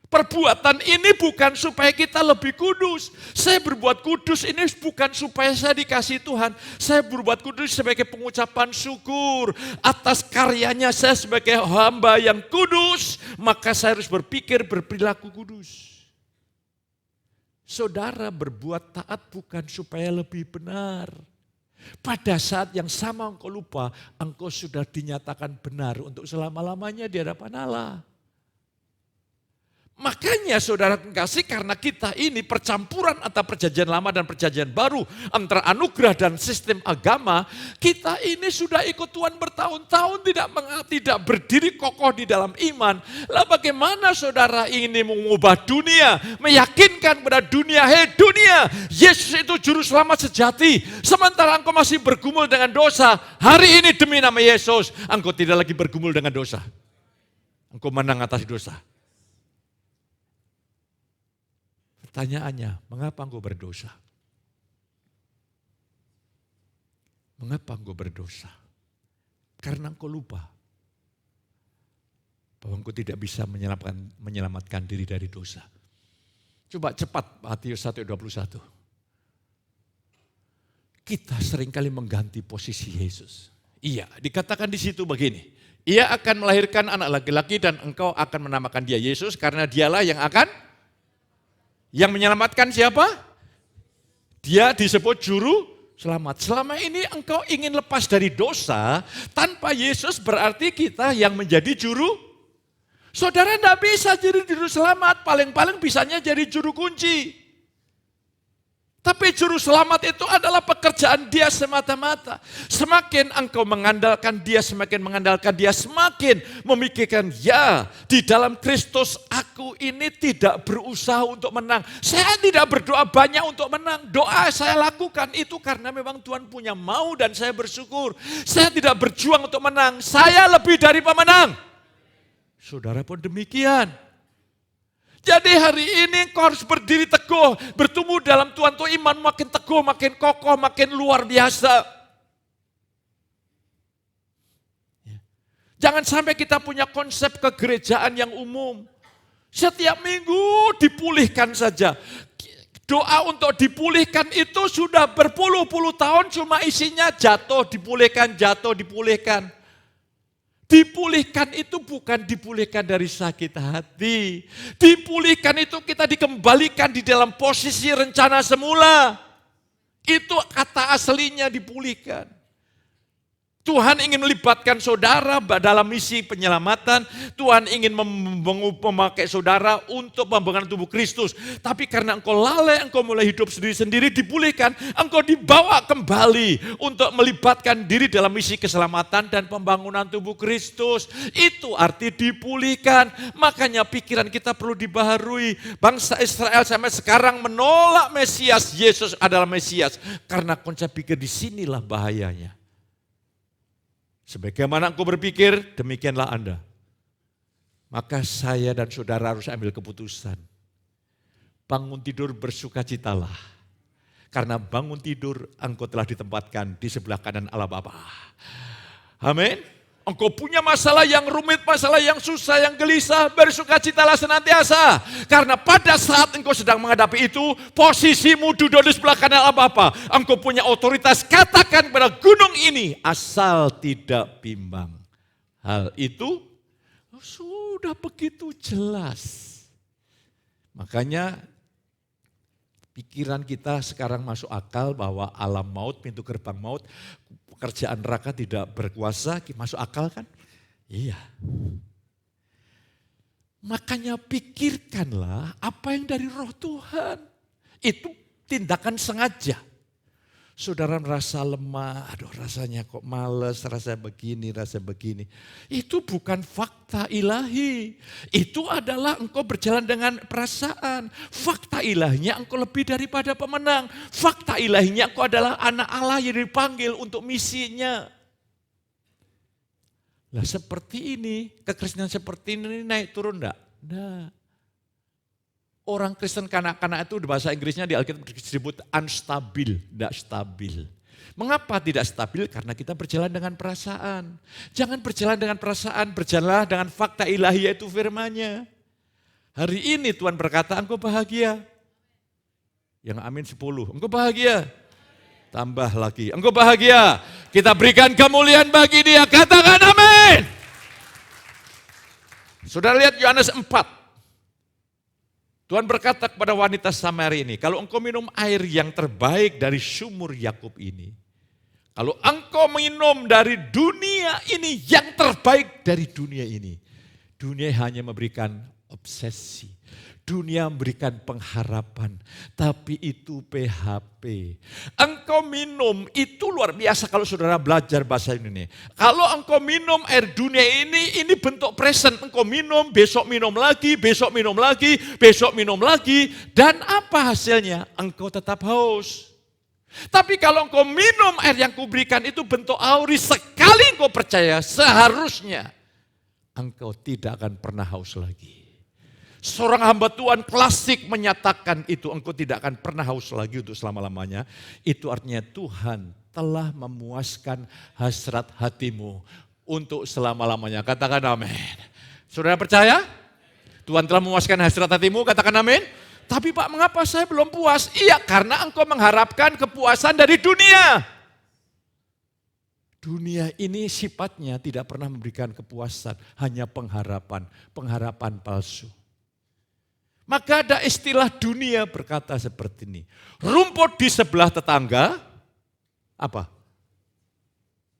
Perbuatan ini bukan supaya kita lebih kudus. Saya berbuat kudus ini bukan supaya saya dikasih Tuhan. Saya berbuat kudus sebagai pengucapan syukur atas karyanya saya sebagai hamba yang kudus. Maka saya harus berpikir berperilaku kudus. Saudara berbuat taat bukan supaya lebih benar. Pada saat yang sama engkau lupa, engkau sudah dinyatakan benar untuk selama-lamanya di hadapan Allah. Makanya saudara kasih, karena kita ini percampuran antara perjanjian lama dan perjanjian baru, antara anugerah dan sistem agama, kita ini sudah ikut Tuhan bertahun-tahun tidak berdiri kokoh di dalam iman. Lah bagaimana saudara ini mengubah dunia, meyakinkan kepada dunia, hei dunia, Yesus itu juru selamat sejati. Sementara engkau masih bergumul dengan dosa, hari ini demi nama Yesus, engkau tidak lagi bergumul dengan dosa. Engkau menang atas dosa. Pertanyaannya, mengapa engkau berdosa? Mengapa engkau berdosa? Karena engkau lupa bahwa engkau tidak bisa menyelamatkan diri dari dosa. Coba cepat Matius 1:21. Kita seringkali mengganti posisi Yesus. Iya, dikatakan di situ begini. Ia akan melahirkan anak laki-laki dan engkau akan menamakan dia Yesus karena dialah yang menyelamatkan siapa? Dia disebut juru selamat. Selama ini engkau ingin lepas dari dosa, tanpa Yesus berarti kita yang menjadi juru. Saudara tidak bisa jadi juru selamat, paling-paling bisanya jadi juru kunci. Tapi juru selamat itu adalah pekerjaan dia semata-mata. Semakin engkau mengandalkan dia, semakin memikirkan, ya di dalam Kristus aku ini tidak berusaha untuk menang. Saya tidak berdoa banyak untuk menang. Doa saya lakukan itu karena memang Tuhan punya mau dan saya bersyukur. Saya tidak berjuang untuk menang, saya lebih dari pemenang. Saudara pun demikian. Jadi hari ini kau harus berdiri teguh, bertumbuh dalam Tuhan tuh iman makin teguh, makin kokoh, makin luar biasa. Jangan sampai kita punya konsep kegerejaan yang umum. Setiap minggu dipulihkan saja. Doa untuk dipulihkan itu sudah berpuluh-puluh tahun cuma isinya jatuh, dipulihkan, jatuh, dipulihkan. Dipulihkan itu bukan dipulihkan dari sakit hati. Dipulihkan itu kita dikembalikan di dalam posisi rencana semula. Itu kata aslinya dipulihkan. Tuhan ingin melibatkan saudara dalam misi penyelamatan. Tuhan ingin memakai saudara untuk pembangunan tubuh Kristus. Tapi karena engkau lalai, engkau mulai hidup sendiri-sendiri, dipulihkan. Engkau dibawa kembali untuk melibatkan diri dalam misi keselamatan dan pembangunan tubuh Kristus. Itu arti dipulihkan. Makanya pikiran kita perlu dibaharui. Bangsa Israel sampai sekarang menolak Mesias. Yesus adalah Mesias. Karena konsep pikir disinilah bahayanya. Sebagaimana engkau berpikir, demikianlah Anda. Maka saya dan saudara harus ambil keputusan. Bangun tidur bersukacitalah. Karena bangun tidur engkau telah ditempatkan di sebelah kanan Allah Bapa. Amin. Engkau punya masalah yang rumit, masalah yang susah, yang gelisah, bersukacitalah senantiasa. Karena pada saat engkau sedang menghadapi itu, posisimu duduk di sebelah kanan Allah Bapa. Engkau punya otoritas, katakan kepada gunung ini, asal tidak bimbang. Hal itu sudah begitu jelas. Makanya pikiran kita sekarang masuk akal bahwa alam maut, pintu gerbang maut, pekerjaan neraka tidak berkuasa, masuk akal kan? Iya. Makanya pikirkanlah apa yang dari roh Tuhan. Itu tindakan sengaja. Saudara merasa lemah, aduh rasanya kok males, rasa begini. Itu bukan fakta ilahi. Itu adalah engkau berjalan dengan perasaan. Fakta ilahinya engkau lebih daripada pemenang. Fakta ilahinya engkau adalah anak Allah yang dipanggil untuk misinya. Lah seperti ini, kekristenan seperti ini naik turun enggak? Enggak. Orang Kristen kanak-kanak itu di bahasa Inggrisnya di Alkitab disebut unstabil, tidak stabil. Mengapa tidak stabil? Karena kita berjalan dengan perasaan. Jangan berjalan dengan perasaan, berjalanlah dengan fakta ilahi yaitu firman-Nya. Hari ini Tuhan berkata, engkau bahagia. Yang amin 10, engkau bahagia. Tambah lagi, engkau bahagia. Kita berikan kemuliaan bagi dia, katakan amin. Saudara lihat Yohanes 4. Tuhan berkata kepada wanita Samaria ini, kalau engkau minum air yang terbaik dari sumur Yakub ini, kalau engkau minum dari dunia ini yang terbaik dari dunia ini, dunia hanya memberikan obsesi, dunia memberikan pengharapan, tapi itu PHP. Engkau minum, itu luar biasa kalau saudara belajar bahasa ini. Kalau engkau minum air dunia ini bentuk present. Engkau minum, besok minum lagi, besok minum lagi, besok minum lagi. Dan apa hasilnya? Engkau tetap haus. Tapi kalau engkau minum air yang kuberikan itu bentuk auri, sekali engkau percaya, seharusnya engkau tidak akan pernah haus lagi. Seorang hamba Tuhan klasik menyatakan itu, engkau tidak akan pernah haus lagi untuk selama-lamanya. Itu artinya Tuhan telah memuaskan hasrat hatimu untuk selama-lamanya. Katakan amin. Saudara percaya? Tuhan telah memuaskan hasrat hatimu, katakan amin. Tapi Pak, mengapa saya belum puas? Iya, karena engkau mengharapkan kepuasan dari dunia. Dunia ini sifatnya tidak pernah memberikan kepuasan, hanya pengharapan, pengharapan palsu. Maka ada istilah dunia berkata seperti ini. Rumput di sebelah tetangga, apa?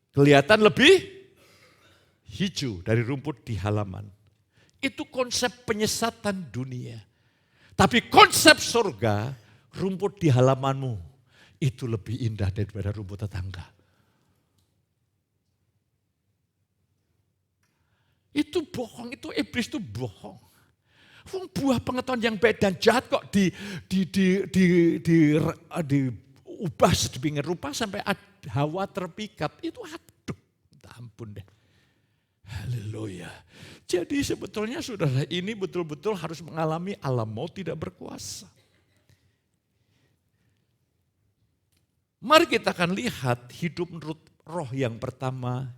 Kelihatan lebih hijau dari rumput di halaman. Itu konsep penyesatan dunia. Tapi konsep surga, rumput di halamanmu itu lebih indah daripada rumput tetangga. Itu bohong, itu iblis itu bohong. Buah pengetahuan yang baik dan jahat kok diubah sedemikian rupa sampai Hawa terpikat. Itu aduh, ampun deh. Haleluya. Jadi sebetulnya saudara ini betul-betul harus mengalami alam maut tidak berkuasa. Mari kita akan lihat hidup menurut roh yang pertama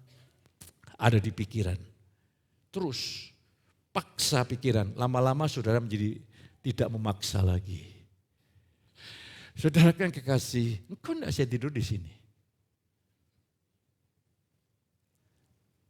ada di pikiran. Terus paksa pikiran, lama-lama saudara menjadi tidak memaksa lagi. Saudara kan kekasih, engkau enggak saya tidur di sini.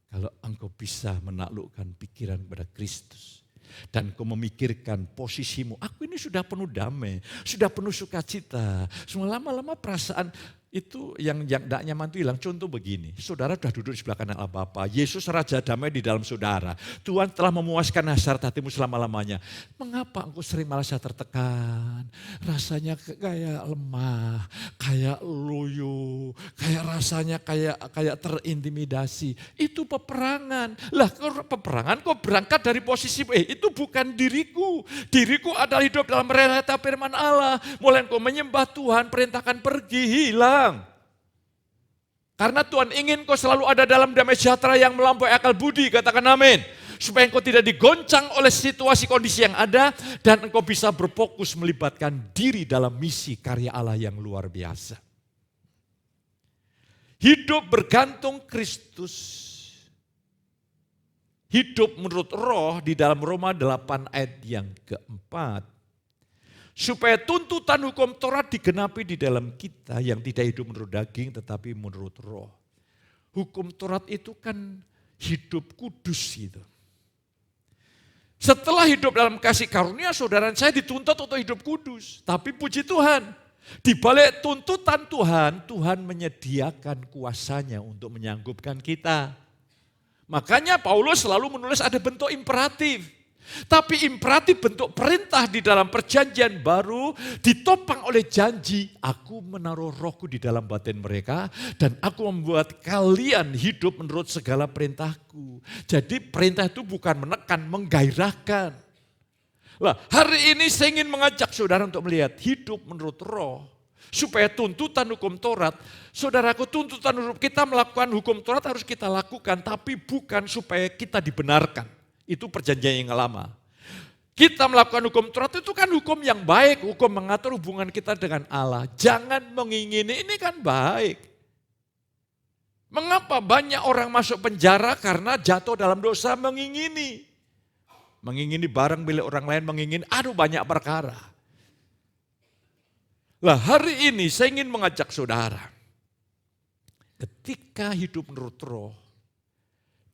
Kalau engkau bisa menaklukkan pikiran kepada Kristus dan kau memikirkan posisimu, aku ini sudah penuh damai, sudah penuh sukacita. Semua lama-lama perasaan itu yang tidak nyaman itu hilang. Contoh begini, saudara sudah duduk di sebelah kanan Allah Bapa, Yesus Raja Damai di dalam saudara. Tuhan telah memuaskan hasrat hatimu selama-lamanya. Mengapa engkau sering merasa tertekan? Rasanya kayak lemah, kayak loyo, kayak rasanya kayak terintimidasi. Itu peperangan. Lah kalau peperangan kok berangkat dari posisi, itu bukan diriku. Diriku adalah hidup dalam realita firman Allah. Mulai engkau menyembah Tuhan, perintahkan pergi, hilang. Karena Tuhan ingin kau selalu ada dalam damai sejahtera yang melampaui akal budi, katakan amin. Supaya engkau tidak digoncang oleh situasi kondisi yang ada dan engkau bisa berfokus melibatkan diri dalam misi karya Allah yang luar biasa. Hidup bergantung Kristus. Hidup menurut roh di dalam Roma 8 ayat yang keempat. Supaya tuntutan hukum Taurat digenapi di dalam kita yang tidak hidup menurut daging tetapi menurut roh. Hukum Taurat itu kan hidup kudus gitu. Setelah hidup dalam kasih karunia, saudara saya dituntut untuk hidup kudus. Tapi puji Tuhan, di balik tuntutan Tuhan, Tuhan menyediakan kuasanya untuk menyanggupkan kita. Makanya Paulus selalu menulis ada bentuk imperatif. Tapi imperatif bentuk perintah di dalam perjanjian baru ditopang oleh janji, aku menaruh rohku di dalam batin mereka dan aku membuat kalian hidup menurut segala perintahku. Jadi perintah itu bukan menekan, menggairahkan. Lah, hari ini saya ingin mengajak saudara untuk melihat hidup menurut roh. Supaya tuntutan hukum Taurat, saudaraku tuntutan hukum kita melakukan hukum Taurat harus kita lakukan, tapi bukan supaya kita dibenarkan. Itu perjanjian yang lama. Kita melakukan hukum Taurat itu kan hukum yang baik, hukum mengatur hubungan kita dengan Allah. Jangan mengingini, ini kan baik. Mengapa banyak orang masuk penjara karena jatuh dalam dosa mengingini? mengingini barang milik orang lain, mengingini banyak perkara. Lah hari ini saya ingin mengajak saudara, ketika hidup menurut roh,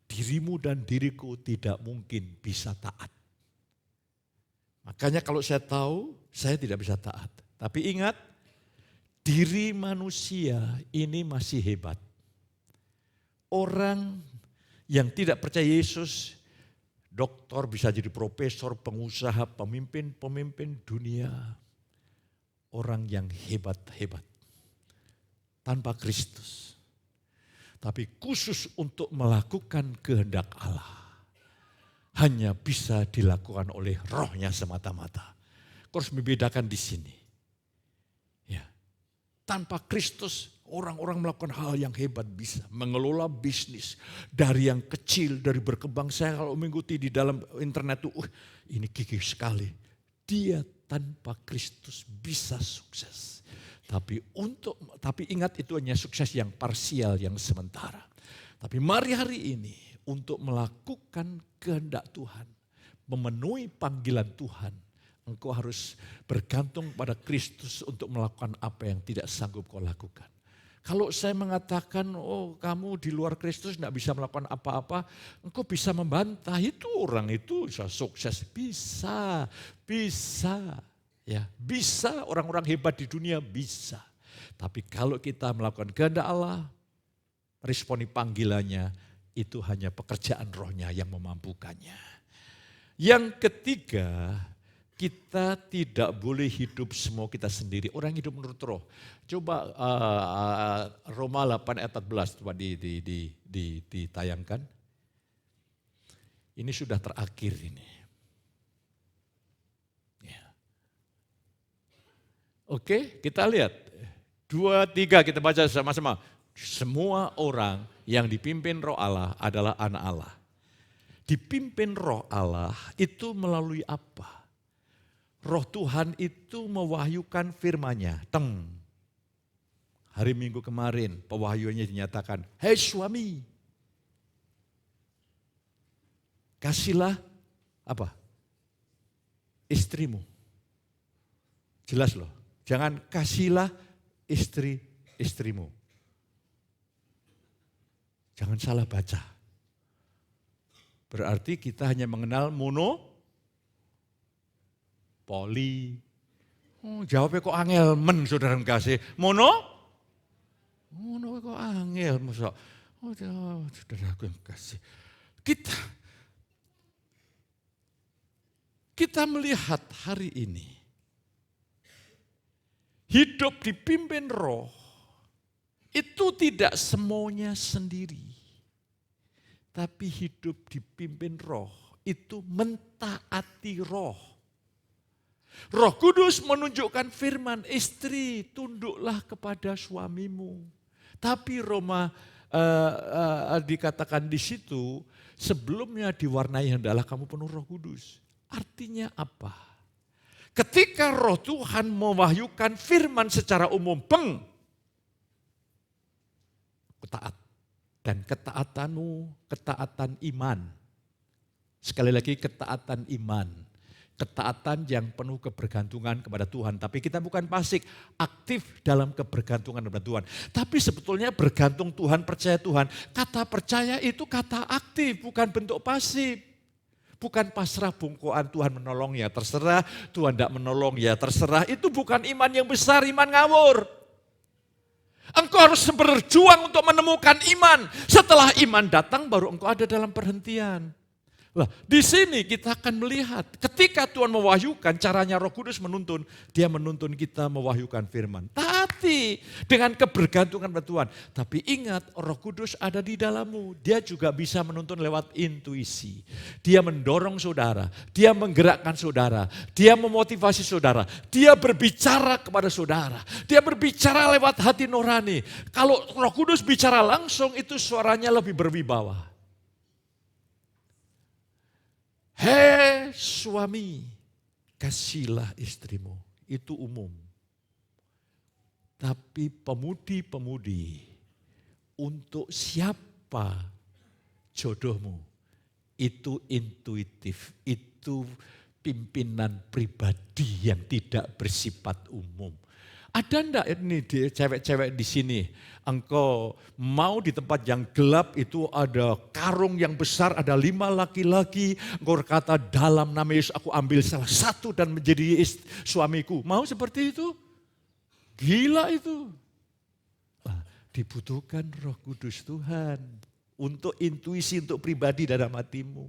dirimu dan diriku tidak mungkin bisa taat. Makanya kalau saya tahu, saya tidak bisa taat. Tapi ingat, diri manusia ini masih hebat. Orang yang tidak percaya Yesus, dokter bisa jadi profesor, pengusaha, pemimpin dunia. Orang yang hebat-hebat. Tanpa Kristus. Tapi khusus untuk melakukan kehendak Allah. Hanya bisa dilakukan oleh rohnya semata-mata. Kau harus membedakan di sini. Ya. Tanpa Kristus, orang-orang melakukan hal yang hebat bisa. Mengelola bisnis. Dari yang kecil, dari berkembang. Saya kalau mengikuti di dalam internet itu, ini gigih sekali. Dia tanpa Kristus bisa sukses. Tapi ingat itu hanya sukses yang parsial, yang sementara. Tapi mari hari ini untuk melakukan kehendak Tuhan, memenuhi panggilan Tuhan, engkau harus bergantung pada Kristus untuk melakukan apa yang tidak sanggup kau lakukan. Kalau saya mengatakan, oh kamu di luar Kristus tidak bisa melakukan apa-apa, engkau bisa membantah, itu orang itu bisa sukses. Bisa. Ya, bisa orang-orang hebat di dunia bisa. Tapi kalau kita melakukan kehendak Allah, responi panggilannya, itu hanya pekerjaan rohnya yang memampukannya. Yang ketiga, kita tidak boleh hidup semua kita sendiri. Orang hidup menurut roh. Coba Roma 8 ayat 14 coba ditayangkan. Ini sudah terakhir ini. Ya. Oke, kita lihat. 2, 3 kita baca sama-sama. Semua orang yang dipimpin roh Allah adalah anak Allah. Dipimpin roh Allah itu melalui apa? Roh Tuhan itu mewahyukan firman-Nya. Hari Minggu kemarin pewahyuannya dinyatakan, hei suami, kasihlah apa? Istrimu. Jelas loh, jangan kasihlah istrimu. Jangan salah baca. Berarti kita hanya mengenal poli. Jawabnya kok angel men saudara kasih. Mono kok angel masa. Saudara aku yang kasih. Kita melihat hari ini. Hidup dipimpin roh. Itu tidak semuanya sendiri. Tapi hidup dipimpin roh. Itu mentaati roh. Roh Kudus menunjukkan firman, istri tunduklah kepada suamimu. Tapi Roma dikatakan di situ, sebelumnya diwarnai hendaklah kamu penuh Roh Kudus. Artinya apa? Ketika Roh Tuhan mewahyukan firman secara umum, taat. Dan ketaatanmu, ketaatan iman. Sekali lagi ketaatan iman. Ketaatan yang penuh kebergantungan kepada Tuhan. Tapi kita bukan pasif, aktif dalam kebergantungan kepada Tuhan. Tapi sebetulnya bergantung Tuhan, percaya Tuhan. Kata percaya itu kata aktif, bukan bentuk pasif. Bukan pasrah bungkuan Tuhan menolong ya terserah, Tuhan tidak menolong ya terserah. Itu bukan iman yang besar, iman ngawur. Engkau harus berjuang untuk menemukan iman. Setelah iman datang baru engkau ada dalam perhentian. Lah, di sini kita akan melihat ketika Tuhan mewahyukan caranya Roh Kudus menuntun, dia menuntun kita mewahyukan firman. Taati dengan kebergantungan pada Tuhan. Tapi ingat Roh Kudus ada di dalammu. Dia juga bisa menuntun lewat intuisi. Dia mendorong saudara, dia menggerakkan saudara, dia memotivasi saudara, dia berbicara kepada saudara, dia berbicara lewat hati nurani. Kalau Roh Kudus bicara langsung itu suaranya lebih berwibawa. Hei suami, kasihlah istrimu. Itu umum. Tapi pemudi-pemudi, untuk siapa jodohmu? Itu intuitif, itu itu pimpinan pribadi yang tidak bersifat umum. Ada enggak ini cewek-cewek di sini? Engkau mau di tempat yang gelap itu ada karung yang besar, ada 5 laki-laki. Engkau berkata dalam nama Yesus aku ambil salah satu dan menjadi suamiku. Mau seperti itu? Gila itu. Dibutuhkan Roh Kudus Tuhan untuk intuisi, untuk pribadi dalam hatimu.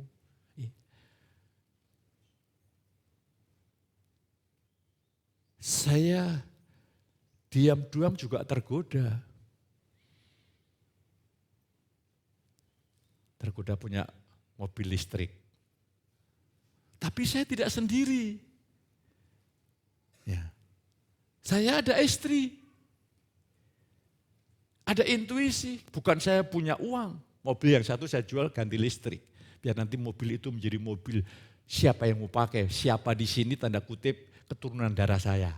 Saya diam-diam juga tergoda. Tergoda punya mobil listrik. Tapi saya tidak sendiri. Ya. Saya ada istri. Ada intuisi, bukan saya punya uang. Mobil yang satu saya jual ganti listrik. Biar nanti mobil itu menjadi mobil siapa yang mau pakai. Siapa di sini tanda kutip keturunan darah saya.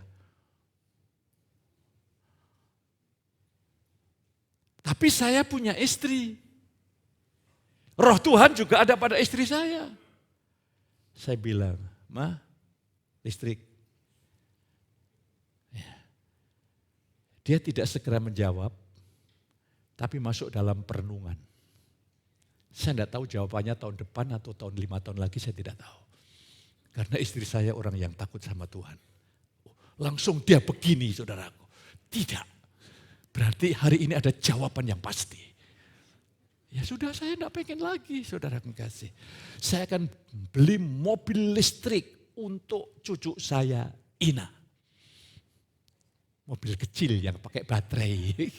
Tapi saya punya istri. Roh Tuhan juga ada pada istri saya. Saya bilang, Ma, listrik. Ya. Dia tidak segera menjawab, tapi masuk dalam perenungan. Saya tidak tahu jawabannya tahun depan atau tahun 5 tahun lagi, saya tidak tahu. Karena istri saya orang yang takut sama Tuhan. Langsung dia begini saudaraku. Tidak. Berarti hari ini ada jawaban yang pasti. Ya sudah, saya tidak pengen lagi saudara kasih. Saya akan beli mobil listrik untuk cucu saya Ina. Mobil kecil yang pakai baterai.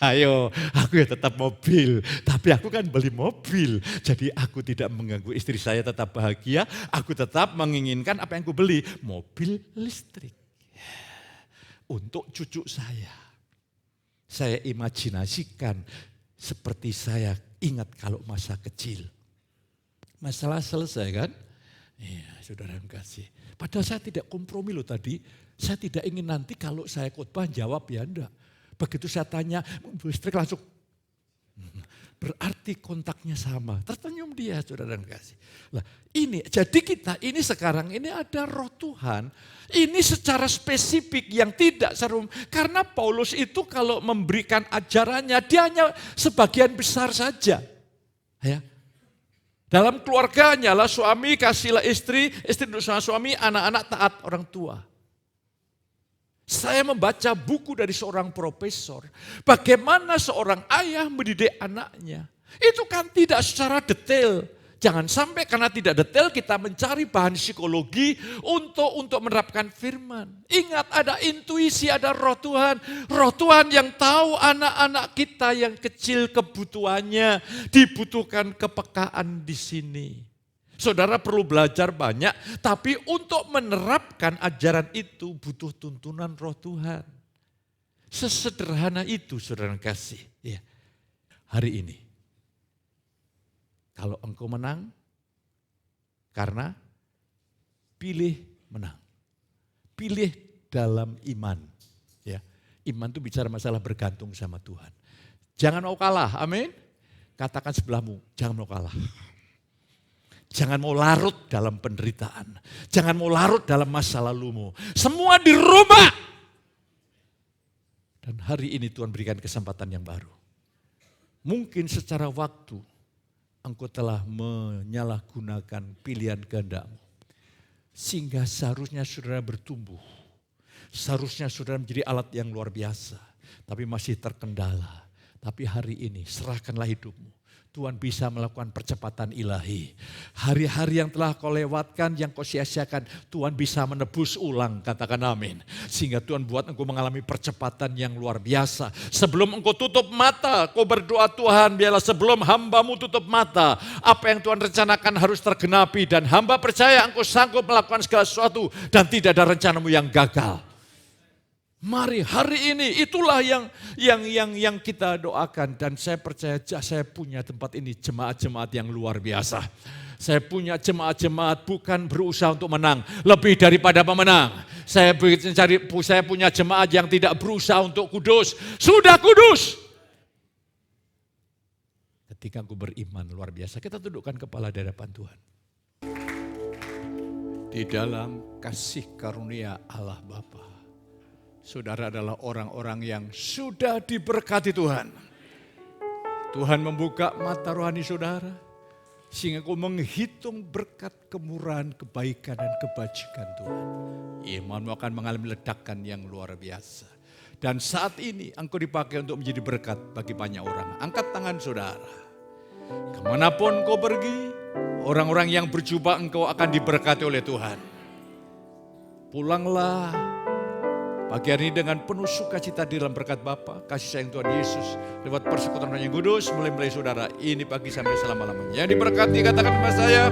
Ayo, aku ya tetap mobil. Tapi aku kan beli mobil. Jadi aku tidak mengganggu istri saya, tetap bahagia. Aku tetap menginginkan apa yang aku beli. Mobil listrik. Untuk cucu saya. Saya imajinasikan seperti saya ingat kalau masa kecil. Masalah selesai kan? Iya, saudara yang kasih. Padahal saya tidak kompromi loh tadi. Saya tidak ingin nanti kalau saya khotbah jawab ya enggak. Begitu saya tanya, listrik langsung. Berarti kontaknya sama. Tersenyum dia, saudara yang kasih. Lah, ini jadi kita ini sekarang ini ada Roh Tuhan. Ini secara spesifik yang tidak serum. Karena Paulus itu kalau memberikan ajarannya dia hanya sebagian besar saja. Ya. Dalam keluarganya lah suami kasihlah istri untuk suami, anak-anak taat orang tua. Saya membaca buku dari seorang profesor. Bagaimana seorang ayah mendidik anaknya. Itu kan tidak secara detail. Jangan sampai karena tidak detail kita mencari bahan psikologi untuk menerapkan firman. Ingat ada intuisi, ada Roh Tuhan. Roh Tuhan yang tahu anak-anak kita yang kecil kebutuhannya. Dibutuhkan kepekaan di sini. Saudara perlu belajar banyak, tapi untuk menerapkan ajaran itu butuh tuntunan Roh Tuhan. Sesederhana itu saudara kasih. Ya. Hari ini, kalau engkau menang, karena pilih menang. Pilih dalam iman. Ya. Iman itu bicara masalah bergantung sama Tuhan. Jangan mau kalah, amin. Katakan sebelahmu, jangan mau kalah. Jangan mau larut dalam penderitaan. Jangan mau larut dalam masa lalumu. Semua dirubah. Dan hari ini Tuhan berikan kesempatan yang baru. Mungkin secara waktu engkau telah menyalahgunakan pilihan kehendakmu. Sehingga seharusnya saudara bertumbuh. Seharusnya saudara menjadi alat yang luar biasa. Tapi masih terkendala. Tapi hari ini serahkanlah hidupmu. Tuhan bisa melakukan percepatan ilahi. Hari-hari yang telah kau lewatkan, yang kau sia-siakan, Tuhan bisa menebus ulang, katakan amin. Sehingga Tuhan buat engkau mengalami percepatan yang luar biasa. Sebelum engkau tutup mata, kau berdoa Tuhan, biarlah sebelum hambamu tutup mata, apa yang Tuhan rencanakan harus tergenapi. Dan hamba percaya engkau sanggup melakukan segala sesuatu dan tidak ada rencanamu yang gagal. Mari hari ini itulah yang kita doakan dan saya percaya saya punya tempat ini jemaat-jemaat yang luar biasa. Saya punya jemaat-jemaat bukan berusaha untuk menang, lebih daripada pemenang. Saya punya jemaat yang tidak berusaha untuk kudus, sudah kudus. Ketika aku beriman luar biasa, kita tundukkan kepala di hadapan Tuhan. Di dalam kasih karunia Allah Bapa, saudara adalah orang-orang yang sudah diberkati Tuhan. Tuhan membuka mata rohani saudara, sehingga kau menghitung berkat kemurahan, kebaikan, dan kebajikan Tuhan. Imanmu akan mengalami ledakan yang luar biasa. Dan saat ini engkau dipakai untuk menjadi berkat bagi banyak orang. Angkat tangan saudara. Kemanapun kau pergi, orang-orang yang berjubah engkau akan diberkati oleh Tuhan. Pulanglah pagi hari ini dengan penuh sukacita di dalam berkat Bapa, kasih sayang Tuhan Yesus lewat persekutuan Roh yang Kudus mulai saudara ini pagi sampai selama-lamanya. Yang diberkati katakan sama saya.